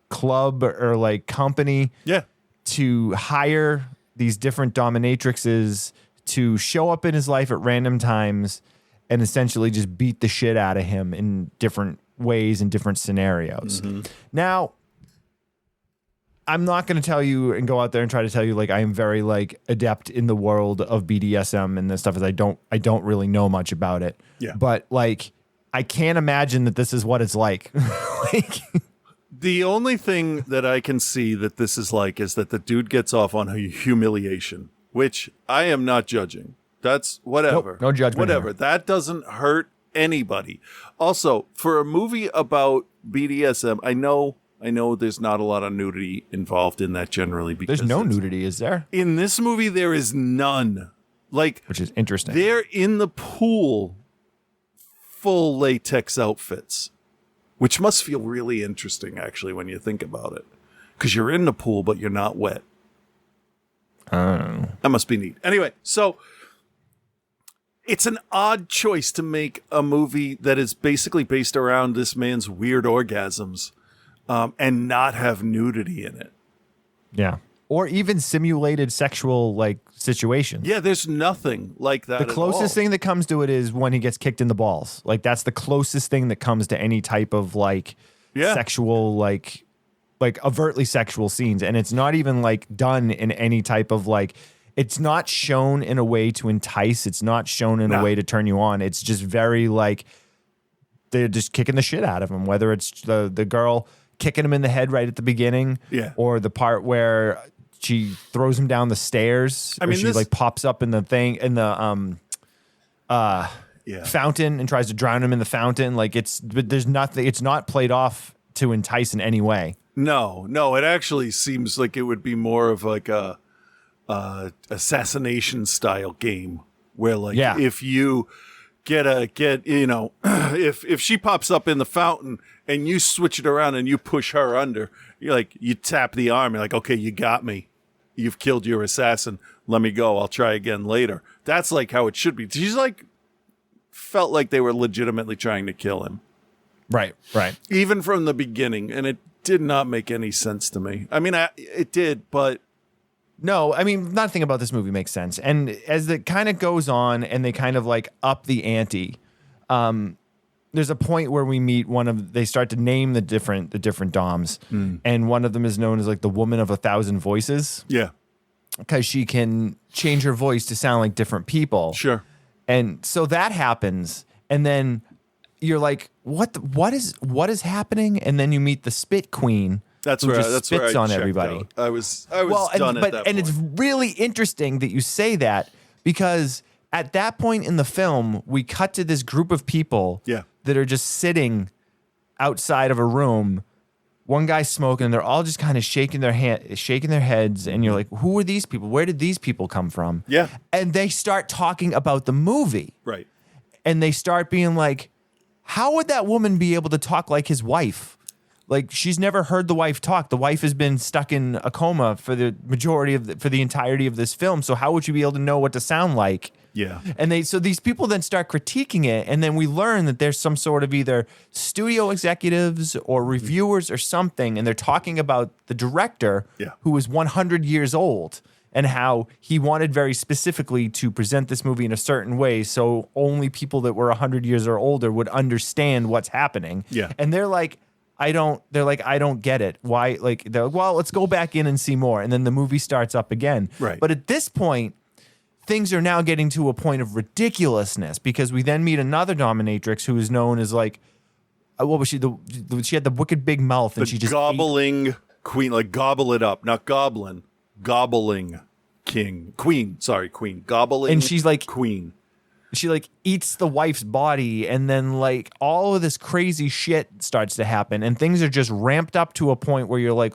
club or like company. Yeah. To hire these different dominatrixes to show up in his life at random times and essentially just beat the shit out of him in different ways and different scenarios. Now, I'm not going to tell you and go out there and try to tell you like I am very like adept in the world of BDSM and this stuff, as I don't really know much about it. Yeah. But like I can't imagine that this is what it's like. The only thing that I can see that this is like is that the dude gets off on humiliation, which I am not judging. That's whatever. Nope, no judgment Whatever. here. That doesn't hurt anybody. Also, for a movie about BDSM, I know there's not a lot of nudity involved in that generally. Because There's no nudity, is there? in this movie. There is none. Like, Which is interesting. they're in the pool, full latex outfits, which must feel really interesting, actually, when you think about it. Because you're in the pool, but you're not wet. That must be neat. Anyway, so it's an odd choice to make a movie that is basically based around this man's weird orgasms and not have nudity in it. Yeah. Or even simulated sexual like situations. Yeah, there's nothing like that. The closest thing that comes to it is when he gets kicked in the balls. Like that's the closest thing that comes to any type of like sexual like overtly sexual scenes. And it's not even like done in any type of like, it's not shown in a way to entice. It's not shown in a way to turn you on. It's just very like they're just kicking the shit out of him, whether it's the girl kicking him in the head right at the beginning, or the part where she throws him down the stairs. I mean, she like pops up in the thing in the fountain and tries to drown him in the fountain. Like but there's nothing. It's not played off to entice in any way. No. It actually seems like it would be more of like a assassination style game where like if you if she pops up in the fountain and you switch it around and you push her under, you tap the arm, you're like, okay, you got me. You've killed your assassin. Let me go. I'll try again later. That's like how it should be. She's like felt like they were legitimately trying to kill him. Right. Even from the beginning, and it did not make any sense to me. I mean, it did, but no, I mean, nothing about this movie makes sense. And as it kind of goes on and they kind of like up the ante, there's a point where we meet they start to name the different DOMs. And one of them is known as like the woman of 1,000 voices. Yeah. Because she can change her voice to sound like different people. Sure. And so that happens. And then you're like, what is happening? And then you meet the Spit Queen. That's who where just spits on everybody. Out. I was done at that point. And it's really interesting that you say that because at that point in the film, we cut to this group of people that are just sitting outside of a room. One guy's smoking, and they're all just kind of shaking their heads, and you're like, "Who are these people? Where did these people come from?" Yeah. And they start talking about the movie, Right. and they start being like, "How would that woman be able to talk like his wife? Like, she's never heard the wife talk. The wife has been stuck in a coma for the entirety of this film. So how would you be able to know what to sound like?" Yeah. And so these people then start critiquing it, and then we learn that there's some sort of either studio executives or reviewers or something, and they're talking about the director who was 100 years old and how he wanted very specifically to present this movie in a certain way so only people that were 100 years or older would understand what's happening. Yeah. And they're like, I don't get it. Why? Like, they're like, well, let's go back in and see more. And then the movie starts up again. Right. But at this point, things are now getting to a point of ridiculousness because we then meet another dominatrix who is known as like, what was she? She had the wicked big mouth and The she just gobbling queen, like gobble it up, not goblin, gobbling queen. Gobbling. And she's like queen. She like eats the wife's body, and then like all of this crazy shit starts to happen, and things are just ramped up to a point where you're like,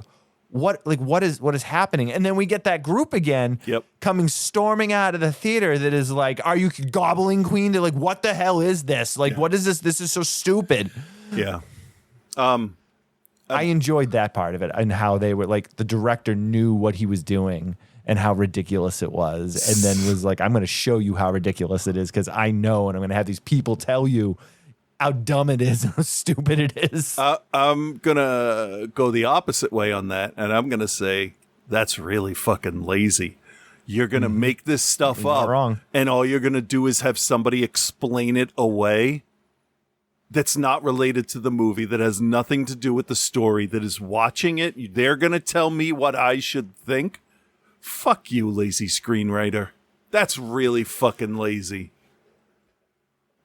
what is happening? And then we get that group again coming storming out of the theater that is like, are you gobbling queen? They're like, what the hell is this? Like, what is this? This is so stupid. Yeah. I enjoyed that part of it and how they were like, the director knew what he was doing and how ridiculous it was, and then was like, I'm going to show you how ridiculous it is because I know, and I'm going to have these people tell you how dumb it is and how stupid it is. I'm going to go the opposite way on that, and I'm going to say that's really fucking lazy. You're going to make this stuff You're not up, wrong. and all you're going to do is have somebody explain it away that's not related to the movie, that has nothing to do with the story, that is watching it. They're going to tell me what I should think. Fuck you, lazy screenwriter. That's really fucking lazy.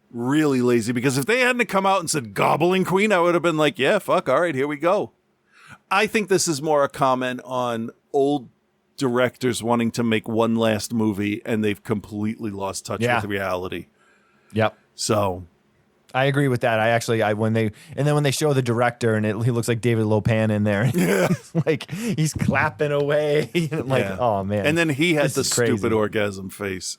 Really lazy, because if they hadn't come out and said gobbling queen, I would have been like, yeah, fuck, all right, here we go. I think this is more a comment on old directors wanting to make one last movie and they've completely lost touch with reality. Yep. So I agree with that. When they show the director and he looks like David Lopan in there, like he's clapping away. I'm like, oh man. And then he had the This is crazy. stupid orgasm face.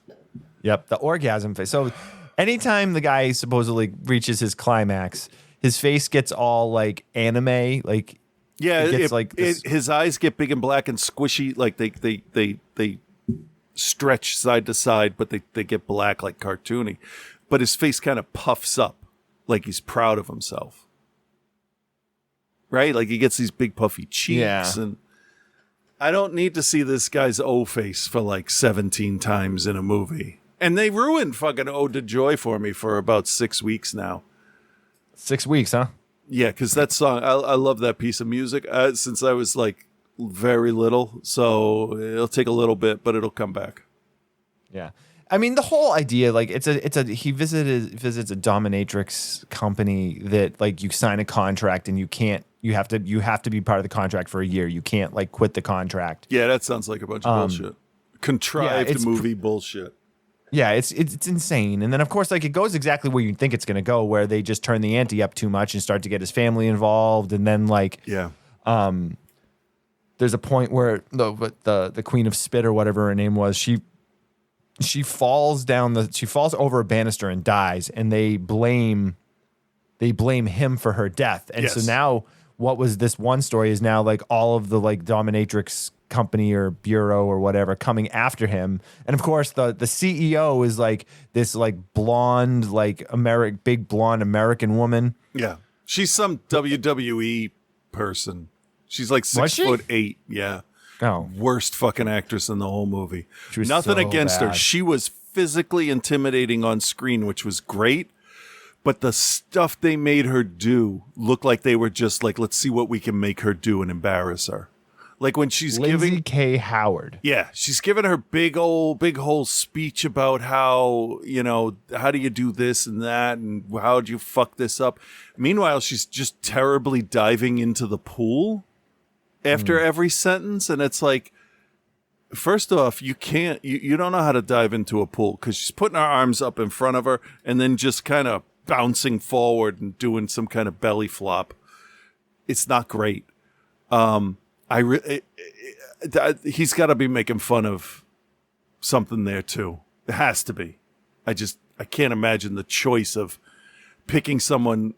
Yep, the orgasm face. So anytime the guy supposedly reaches his climax, his face gets all like anime, like it gets like this. His eyes get big and black and squishy, like they stretch side to side, but they get black like cartoony. But his face kind of puffs up, like he's proud of himself. Right? Like he gets these big puffy cheeks, and I don't need to see this guy's O face for like 17 times in a movie. And they ruined fucking Ode to Joy for me for about 6 weeks now. 6 weeks, huh? Yeah, because that song, I love that piece of music since I was like very little. So it'll take a little bit, but it'll come back. Yeah. I mean, the whole idea, like he visits a dominatrix company that like you sign a contract and you have to be part of the contract for a year. You can't like quit the contract. Yeah, that sounds like a bunch of bullshit. Contrived movie bullshit. Yeah, it's insane. And then of course, like it goes exactly where you think it's going to go, where they just turn the ante up too much and start to get his family involved, and then like there's a point where the Queen of Spit or whatever her name was, she falls over a banister and dies, and they blame him for her death. And so now what was this one story is now like all of the like dominatrix company or bureau or whatever coming after him. And of course the CEO is like this like blonde, like big blonde American woman. Yeah. She's some WWE person. She's like 6'8". Yeah. Oh. Worst fucking actress in the whole movie. She was Nothing so against her. bad. She was physically intimidating on screen, which was great. But the stuff they made her do looked like they were just like, let's see what we can make her do and embarrass her. Like when she's Lindsay giving K. Howard. Yeah, she's giving her big whole speech about how, how do you do this and that and how'd you fuck this up? Meanwhile, she's just terribly diving into the pool after every sentence, and it's like, first off, you don't know how to dive into a pool because she's putting her arms up in front of her and then just kind of bouncing forward and doing some kind of belly flop. It's not great. He's got to be making fun of something there too. It has to be. I can't imagine the choice of picking someone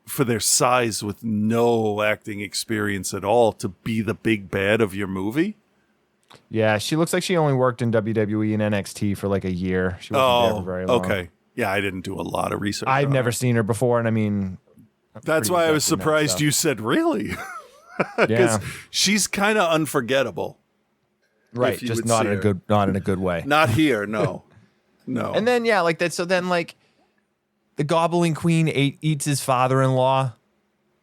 for their size with no acting experience at all to be the big bad of your movie. Yeah, she looks like she only worked in WWE and NXT for like a year. She wasn't there for very long. Okay. Yeah, I didn't do a lot of research. I've never seen her before, and I mean, that's why I was surprised you said really. Yeah, she's kind of unforgettable. right. Just not in a good way. Not here, no. No. And then like that. So then like the Gobbling Queen eats his father-in-law.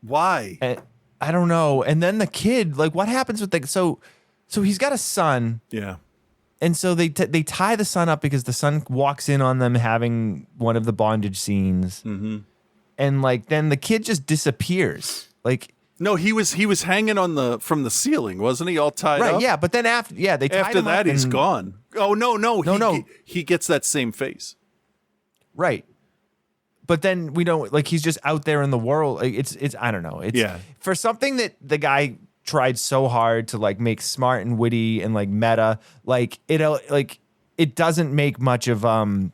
Why? And I don't know. And then the kid, like, what happens with the so he's got a son. Yeah. And so they tie the son up because the son walks in on them having one of the bondage scenes. Mm-hmm. And like then the kid just disappears. Like, no, he was hanging from the ceiling, wasn't he? All tied up. Right, yeah. But then after they tied after him that up he's gone. Oh no. He gets that same face. Right. But then we don't like he's just out there in the world. Like, it's I don't know. It's for something that the guy tried so hard to like make smart and witty and like meta, like it doesn't make much of an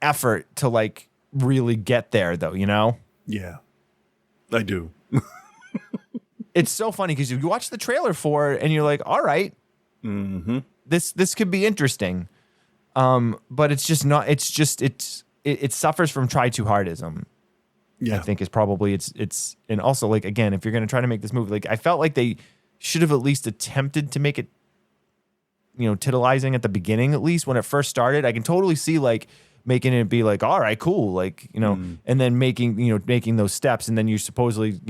effort to like really get there though, you know? Yeah. I do. It's so funny because you watch the trailer for it and you're like, all right, this could be interesting. But it's just not. It's just it suffers from try too hardism. Yeah, I think is probably it's and also like again, if you're going to try to make this movie, like I felt like they should have at least attempted to make it, titillizing at the beginning at least when it first started. I can totally see like making it be like, all right, cool, like and then making those steps, and then you supposedly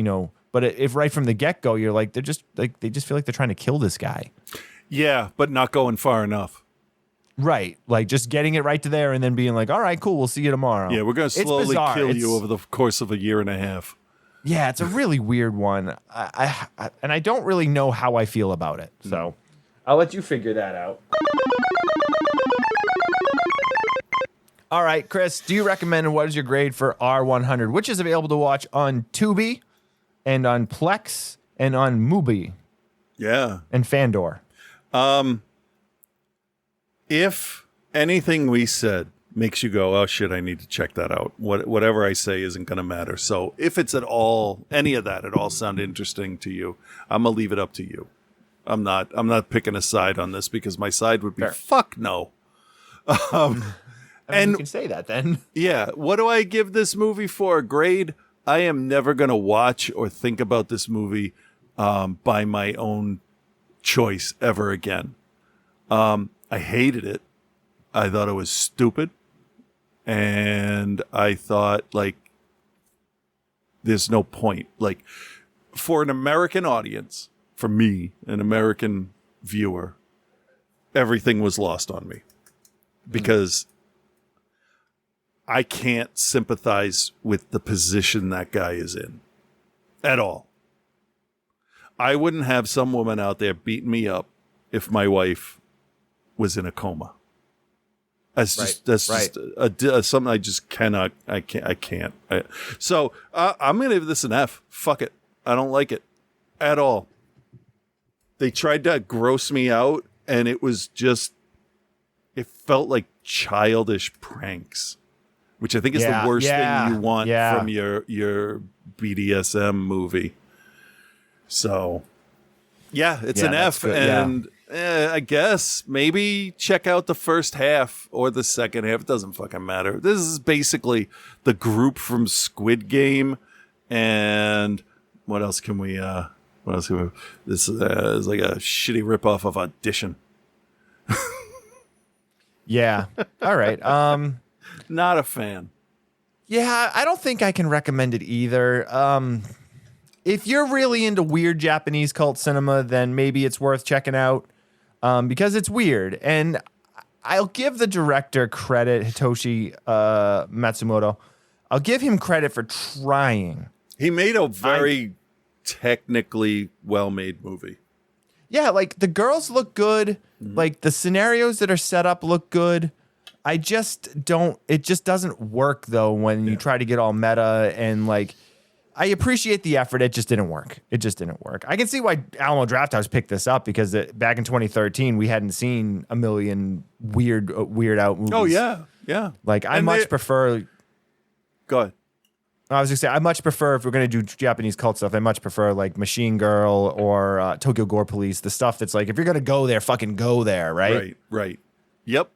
but if right from the get go you're like they just feel like they're trying to kill this guy. Yeah, but not going far enough. Right, like just getting it right to there and then being like, all right, cool, we'll see you tomorrow. Yeah, we're going to slowly kill you over the course of a year and a half. Yeah, it's a really weird one. And I don't really know how I feel about it. So I'll let you figure that out. All right, Chris, do you recommend and what is your grade for R100, which is available to watch on Tubi and on Plex and on Mubi? Yeah. And Fandor. If anything we said makes you go, oh shit, I need to check that out, whatever I say isn't going to matter. So if it's at all, any of that at all sound interesting to you, I'm going to leave it up to you. I'm not picking a side on this because my side would be Fair. Fuck no. And you can say that then. Yeah. What do I give this movie for a grade? I am never going to watch or think about this movie by my own choice ever again. I hated it. I thought it was stupid. And I thought, like, there's no point. Like, for an American audience, for me, an American viewer, everything was lost on me. Because I can't sympathize with the position that guy is in. At all. I wouldn't have some woman out there beating me up if my wife was in a coma. That's just something I just cannot. I can't. So I'm gonna give this an F. Fuck it. I don't like it at all. They tried to gross me out, and it was just. It felt like childish pranks, which I think is the worst thing you want from your BDSM movie. So, yeah, it's an F, good. And. I guess maybe check out the first half or the second half. It doesn't fucking matter. This is basically the group from Squid Game, and what else can we? This is like a shitty ripoff of Audition. Yeah. All right. Not a fan. Yeah, I don't think I can recommend it either. If you're really into weird Japanese cult cinema, then maybe it's worth checking out. Because it's weird, and I'll give the director credit, Hitoshi Matsumoto. I'll give him credit for trying. He made a very technically well-made movie. Yeah, like the girls look good. Mm-hmm. Like the scenarios that are set up look good. I just don't. It just doesn't work though when you try to get all meta and like. I appreciate the effort. It just didn't work. It just didn't work. I can see why Alamo Drafthouse picked this up because back in 2013 we hadn't seen a million weird out movies. Oh yeah. Like I much prefer. Go ahead. I was gonna say I much prefer if we're gonna do Japanese cult stuff. I much prefer like Machine Girl or Tokyo Gore Police. The stuff that's like if you're gonna go there, fucking go there, right? Right. Yep.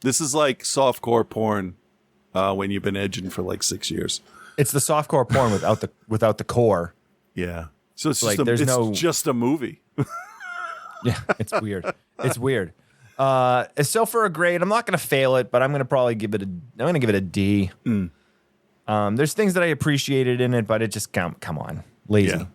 This is like softcore porn when you've been edging for like 6 years. It's the softcore porn without the core. Yeah. So it's like it's just a movie. Yeah, it's weird. It's weird. So for a grade, I'm not gonna fail it, but I'm gonna probably give it a D. There's things that I appreciated in it, but it just come on, lazy.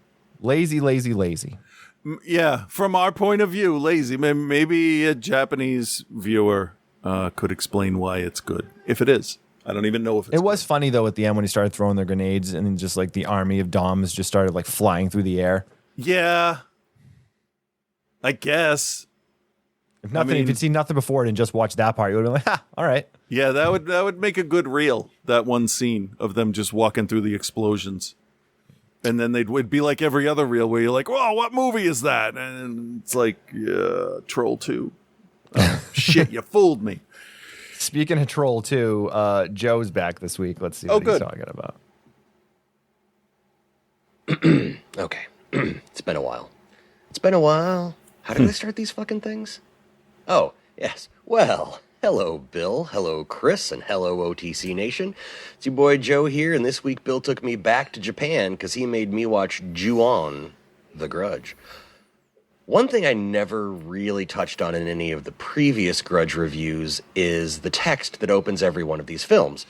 Yeah, from our point of view, lazy. Maybe a Japanese viewer could explain why it's good. If it is. I don't even know if it's It was funny, though, at the end when he started throwing their grenades and then just, like, the army of Doms just started, like, flying through the air. Yeah. I guess. If you'd seen nothing before it and just watched that part, you would have been like, ha, all right. Yeah, that would make a good reel, that one scene of them just walking through the explosions. And then it'd be like every other reel where you're like, whoa, what movie is that? And it's like, yeah, Troll 2. Oh, shit, you fooled me. Speaking of Troll 2, Joe's back this week. Let's see what he's talking about. Okay. It's been a while. How did I start these fucking things? Oh, yes. Well, hello, Bill. Hello, Chris. And hello, OTC Nation. It's your boy Joe here, and this week Bill took me back to Japan because he made me watch Ju-On, The Grudge. One thing I never really touched on in any of the previous Grudge reviews is the text that opens every one of these films.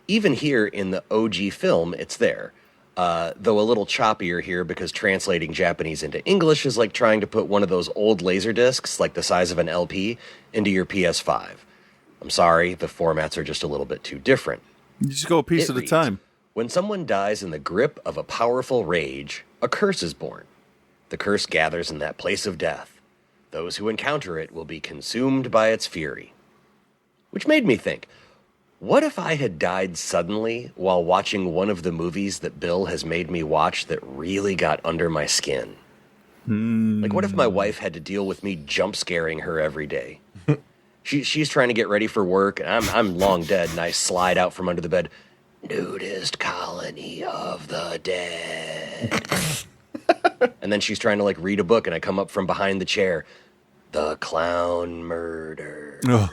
Even here in the OG film, it's there. Though a little choppier here because translating Japanese into English is like trying to put one of those old laser discs, like the size of an LP, into your PS5. I'm sorry, the formats are just a little bit too different. You just go a piece at a time. When someone dies in the grip of a powerful rage, a curse is born. The curse gathers in that place of death. Those who encounter it will be consumed by its fury. Which made me think, what if I had died suddenly while watching one of the movies that Bill has made me watch that really got under my skin? Like, what if my wife had to deal with me jump scaring her every day? She's trying to get ready for work, and I'm long dead, and I slide out from under the bed. Nudist colony of the dead. And then she's trying to, like, read a book, and I come up from behind the chair. The Clown Murders. Ugh.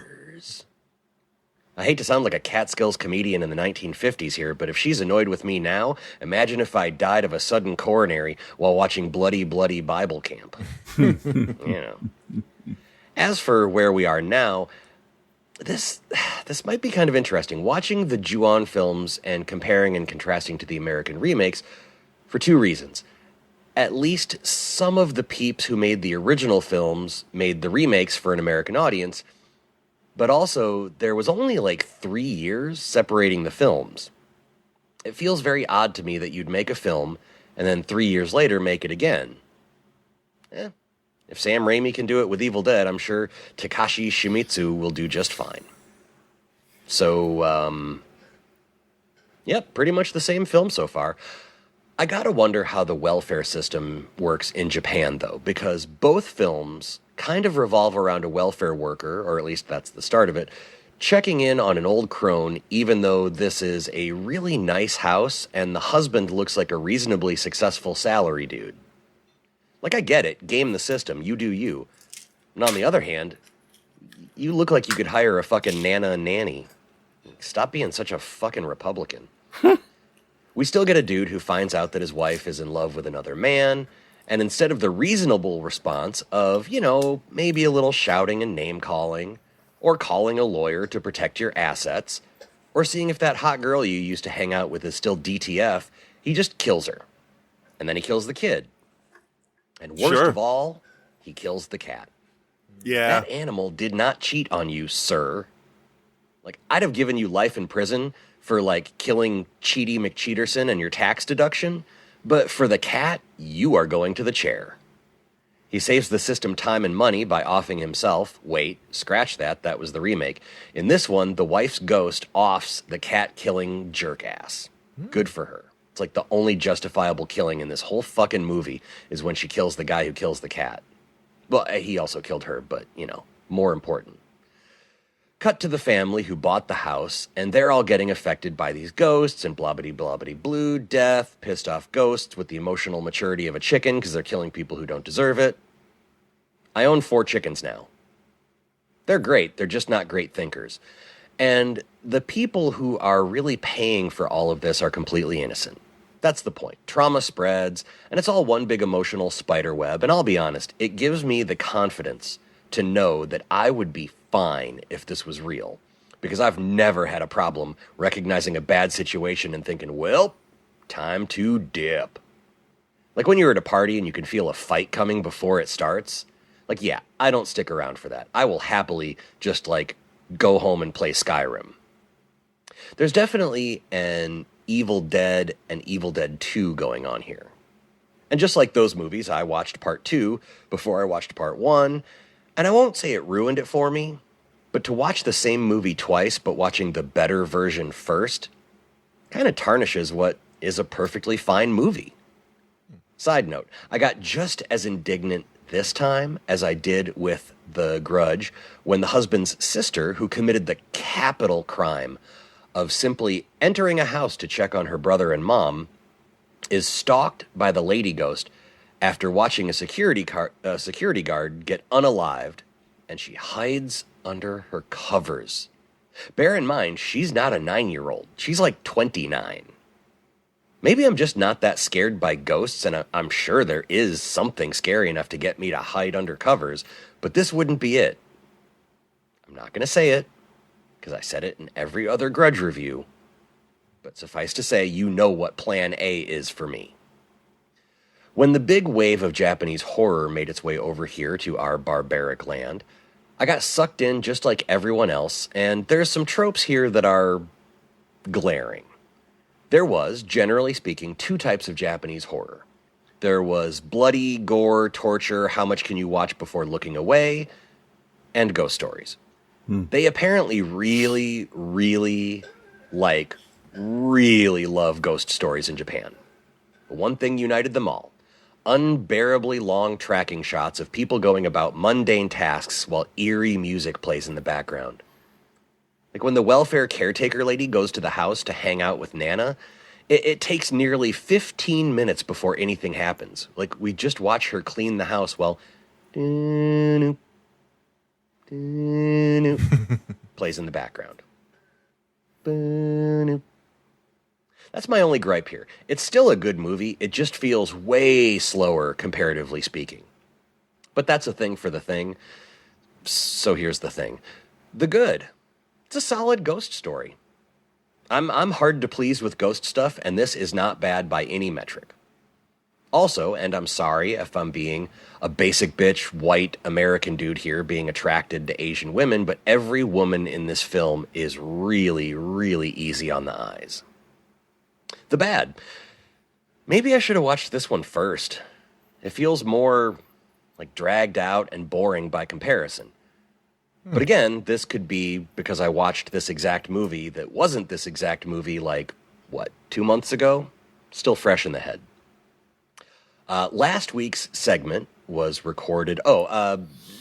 I hate to sound like a Catskills comedian in the 1950s here, but if she's annoyed with me now, imagine if I died of a sudden coronary while watching Bloody Bloody Bible Camp. You know. As for where we are now, this might be kind of interesting. Watching the Ju-On films and comparing and contrasting to the American remakes for two reasons. At least some of the peeps who made the original films made the remakes for an American audience, but also there was only like 3 years separating the films. It feels very odd to me that you'd make a film and then 3 years later make it again. If Sam Raimi can do it with Evil Dead, I'm sure Takashi Shimizu will do just fine. So, yep, pretty much the same film so far. I gotta wonder how the welfare system works in Japan, though, because both films kind of revolve around a welfare worker, or at least that's the start of it, checking in on an old crone, even though this is a really nice house and the husband looks like a reasonably successful salary dude. Like, I get it, game the system, you do you. And on the other hand, you look like you could hire a fucking nana and nanny. Stop being such a fucking Republican. We still get a dude who finds out that his wife is in love with another man, and instead of the reasonable response of, you know, maybe a little shouting and name-calling, or calling a lawyer to protect your assets, or seeing if that hot girl you used to hang out with is still DTF, he just kills her. And then he kills the kid. And worst of all, he kills the cat. Yeah. That animal did not cheat on you, sir. Like, I'd have given you life in prison for, like, killing Cheaty McCheaterson and your tax deduction, but for the cat, you are going to the chair. He saves the system time and money by offing himself. Wait, scratch that. That was the remake. In this one, the wife's ghost offs the cat-killing jerk-ass. Good for her. It's like the only justifiable killing in this whole fucking movie is when she kills the guy who kills the cat. Well, he also killed her, but, more important. Cut to the family who bought the house, and they're all getting affected by these ghosts and blue, death, pissed off ghosts with the emotional maturity of a chicken because they're killing people who don't deserve it. I own 4 chickens now. They're great, they're just not great thinkers. And the people who are really paying for all of this are completely innocent. That's the point. Trauma spreads, and it's all one big emotional spider web, and I'll be honest, it gives me the confidence to know that I would be fine if this was real, because I've never had a problem recognizing a bad situation and thinking, well, time to dip. Like when you're at a party and you can feel a fight coming before it starts. Like, yeah, I don't stick around for that. I will happily just go home and play Skyrim. There's definitely an Evil Dead and Evil Dead 2 going on here. And just like those movies, I watched part 2 before I watched part 1. And I won't say it ruined it for me, but to watch the same movie twice, but watching the better version first, kind of tarnishes what is a perfectly fine movie. Side note, I got just as indignant this time as I did with The Grudge when the husband's sister, who committed the capital crime of simply entering a house to check on her brother and mom, is stalked by the lady ghost after watching a security guard get unalived, and she hides under her covers. Bear in mind, she's not a 9-year-old. She's like 29. Maybe I'm just not that scared by ghosts, and I'm sure there is something scary enough to get me to hide under covers, but this wouldn't be it. I'm not going to say it, because I said it in every other Grudge review, but suffice to say, you know what Plan A is for me. When the big wave of Japanese horror made its way over here to our barbaric land, I got sucked in just like everyone else, and there's some tropes here that are glaring. There was, generally speaking, 2 types of Japanese horror. There was bloody, gore, torture, how much can you watch before looking away, and ghost stories. They apparently really, really love ghost stories in Japan. But one thing united them all: unbearably long tracking shots of people going about mundane tasks while eerie music plays in the background. Like when the welfare caretaker lady goes to the house to hang out with Nana, it takes nearly 15 minutes before anything happens. Like we just watch her clean the house while plays in the background. That's my only gripe here. It's still a good movie. It just feels way slower, comparatively speaking. But that's a thing for the thing. So here's the thing. The Good. It's a solid ghost story. I'm hard to please with ghost stuff, and this is not bad by any metric. Also, and I'm sorry if I'm being a basic bitch, white American dude here being attracted to Asian women, but every woman in this film is really, really easy on the eyes. The bad. Maybe I should have watched this one first. It feels more dragged out and boring by comparison. But again, this could be because I watched this exact movie that wasn't this exact movie 2 months ago? Still fresh in the head. Last week's segment was recorded.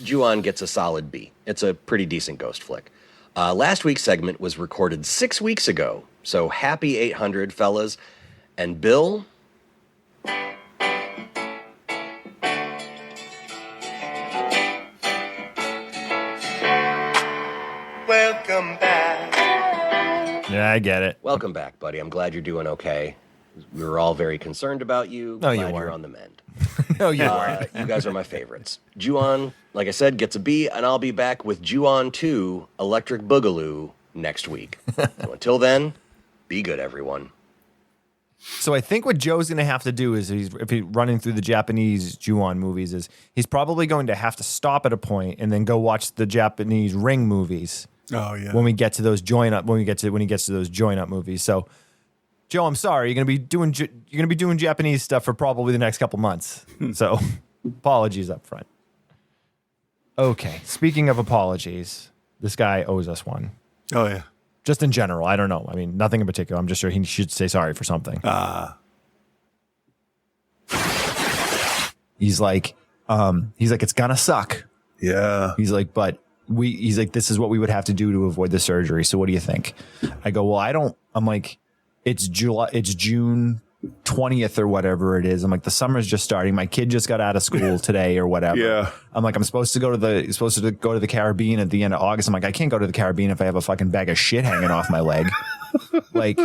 Ju-on gets a solid B. It's a pretty decent ghost flick. Last week's segment was recorded 6 weeks ago. So happy 800, fellas. And Bill... Welcome back. Yeah, I get it. Welcome back, buddy. I'm glad you're doing okay. We were all very concerned about you. No, Glad you weren't. You're on the mend. No, you weren't. You guys are my favorites. Ju-on, like I said, gets a B, and I'll be back with Ju-on 2, Electric Boogaloo, next week. So until then, be good, everyone. So I think what Joe's going to have to do is, if he's running through the Japanese Ju-on movies, is he's probably going to have to stop at a point and then go watch the Japanese Ring movies. Oh yeah. When we get to those join up, when he gets to those join up movies. So, Joe, I'm sorry, you're going to be doing Japanese stuff for probably the next couple months. So Apologies up front. Okay. Speaking of apologies, this guy owes us one. Oh, yeah. Just in general. I don't know. I mean, nothing in particular. I'm just sure he should say sorry for something. He's like, it's gonna suck. Yeah. He's like, this is what we would have to do to avoid the surgery. So what do you think? I go, well, I'm like, it's June 20th or whatever it is. I'm like, the summer's just starting. My kid just got out of school today or whatever. Yeah. I'm like, I'm supposed to go to the Caribbean at the end of August. I'm like, I can't go to the Caribbean if I have a fucking bag of shit hanging off my leg. Like,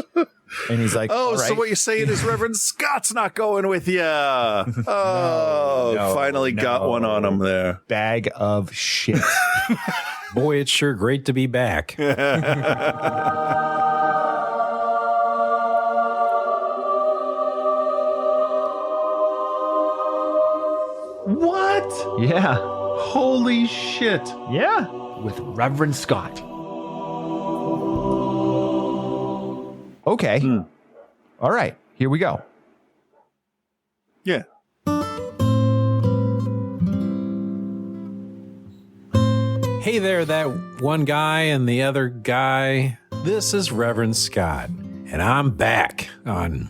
and he's like, oh, all right. So what you're saying is Reverend Scott's not going with you. Oh, finally got one on him there. Bag of shit. Boy, it's sure great to be back. What? Yeah. Holy shit. Yeah. With Reverend Scott. Okay. All right. Here we go. Yeah. Hey there, that one guy and the other guy. This is Reverend Scott, and I'm back on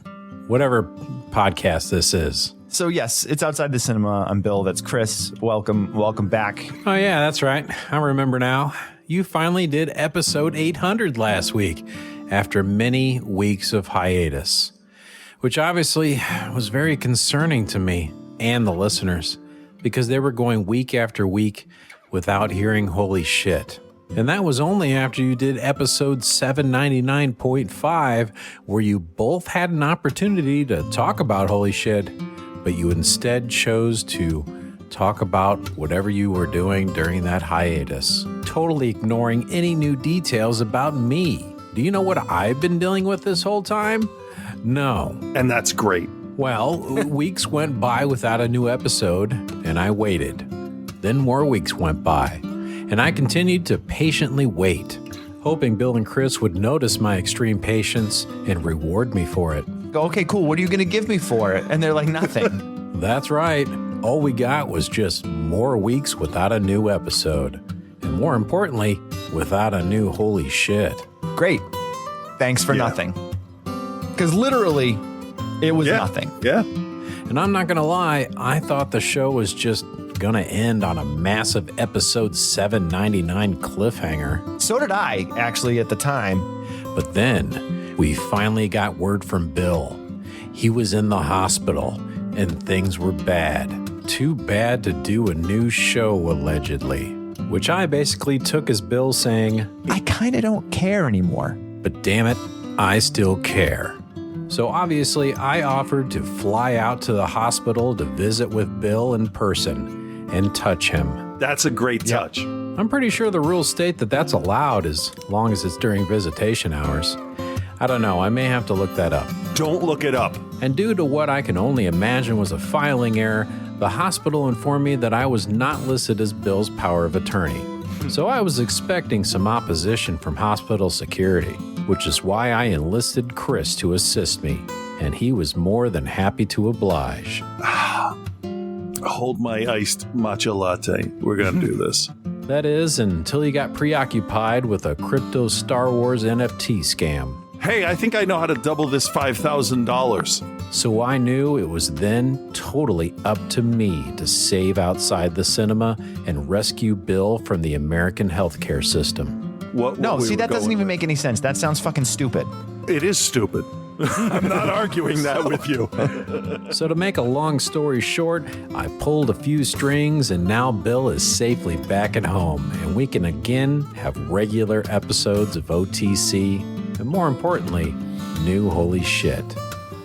whatever podcast this is. So yes, it's Outside the Cinema. I'm Bill. That's Chris. Welcome back. Oh yeah, that's right. I remember now. You finally did episode 800 last week after many weeks of hiatus, which obviously was very concerning to me and the listeners because they were going week after week without hearing holy shit. And that was only after you did episode 799.5, where you both had an opportunity to talk about holy shit, but you instead chose to talk about whatever you were doing during that hiatus, totally ignoring any new details about me. Do you know what I've been dealing with this whole time? No. And that's great. Well, weeks went by without a new episode, and I waited. Then more weeks went by, and I continued to patiently wait, hoping Bill and Chris would notice my extreme patience and reward me for it. Okay, cool. What are you going to give me for it? And they're like, nothing. That's right. All we got was just more weeks without a new episode. And more importantly, without a new holy shit. Great. Thanks for nothing. Because literally, it was nothing. Yeah. And I'm not going to lie, I thought the show was just going to end on a massive episode 799 cliffhanger. So did I, actually, at the time. But then we finally got word from Bill. He was in the hospital and things were bad. Too bad to do a new show, allegedly. Which I basically took as Bill saying, I kind of don't care anymore. But damn it, I still care. So obviously, I offered to fly out to the hospital to visit with Bill in person and touch him. That's a great touch. I'm pretty sure the rules state that that's allowed as long as it's during visitation hours. I don't know, I may have to look that up. Don't look it up. And due to what I can only imagine was a filing error, the hospital informed me that I was not listed as Bill's power of attorney. So I was expecting some opposition from hospital security, which is why I enlisted Chris to assist me, and he was more than happy to oblige. Hold my iced matcha latte. We're going to do this. That is, until he got preoccupied with a crypto Star Wars NFT scam. Hey, I think I know how to double this $5,000. So I knew it was then totally up to me to save Outside the Cinema and rescue Bill from the American healthcare system. No, see, that doesn't even make any sense. That sounds fucking stupid. It is stupid. I'm not arguing that with you. So to make a long story short, I pulled a few strings and now Bill is safely back at home and we can again have regular episodes of OTC and more importantly, new holy shit.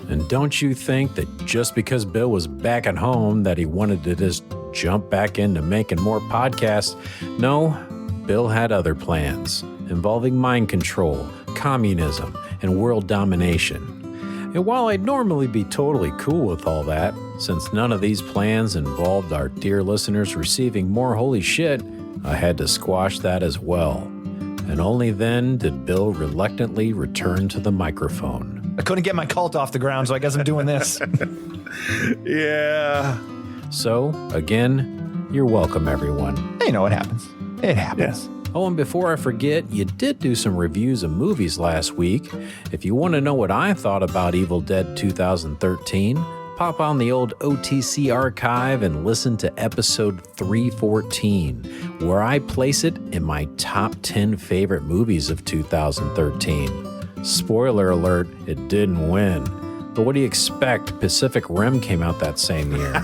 And don't you think that just because Bill was back at home that he wanted to just jump back into making more podcasts? No, Bill had other plans involving mind control, communism, and world domination. And while I'd normally be totally cool with all that, since none of these plans involved our dear listeners receiving more holy shit, I had to squash that as well. And only then did Bill reluctantly return to the microphone. I couldn't get my cult off the ground, so I guess I'm doing this. Yeah. So, again, you're welcome, everyone. You know what happens. It happens. Oh, and before I forget, you did do some reviews of movies last week. If you want to know what I thought about Evil Dead 2013, pop on the old OTC archive and listen to episode 314, where I place it in my top 10 favorite movies of 2013. Spoiler alert, it didn't win. But what do you expect? Pacific Rim came out that same year.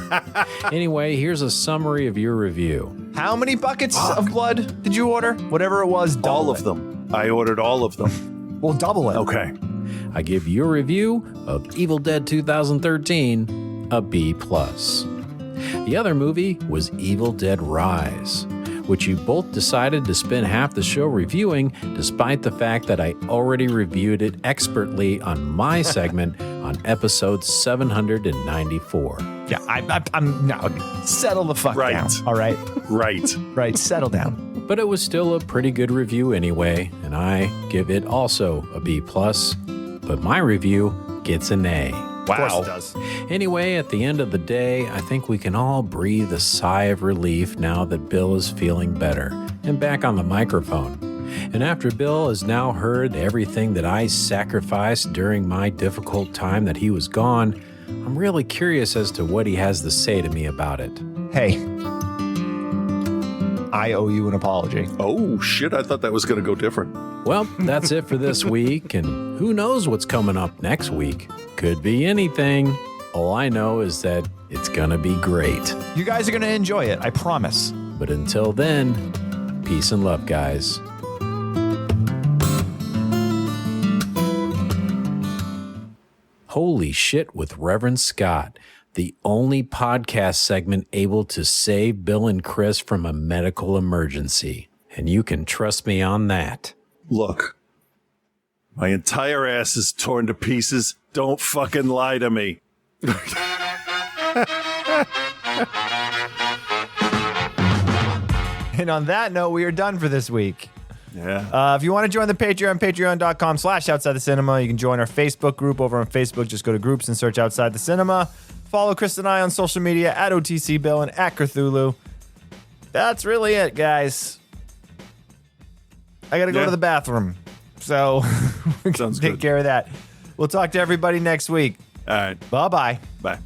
Anyway, here's a summary of your review. How many buckets of blood did you order? Whatever it was, all of them. I ordered all of them. We'll double it. Okay. I give your review of Evil Dead 2013 a B+. The other movie was Evil Dead Rise, which you both decided to spend half the show reviewing, despite the fact that I already reviewed it expertly on my segment on episode 794. Yeah, I'm now settle the fuck down. All right, right, settle down. But it was still a pretty good review anyway, and I give it also a B+. But my review gets an A. Wow. Of course it does. Anyway, at the end of the day, I think we can all breathe a sigh of relief now that Bill is feeling better and back on the microphone. And after Bill has now heard everything that I sacrificed during my difficult time that he was gone, I'm really curious as to what he has to say to me about it. Hey, I owe you an apology. Oh, shit. I thought that was going to go different. Well, that's it for this week, and who knows what's coming up next week? Could be anything. All I know is that it's gonna be great. You guys are gonna enjoy it, I promise. But until then, peace and love, guys. Holy Shit with Reverend Scott, the only podcast segment able to save Bill and Chris from a medical emergency. And you can trust me on that. Look, my entire ass is torn to pieces. Don't fucking lie to me. And on that note, we are done for this week. Yeah. If you want to join the Patreon, patreon.com/Outside the Cinema. You can join our Facebook group over on Facebook. Just go to groups and search Outside the Cinema. Follow Chris and I on social media at OTC Bill and at Cthulhu. That's really it, guys. I got to go to the bathroom. So Sounds take good. care of that. We'll talk to everybody next week. All right. Bye-bye. Bye.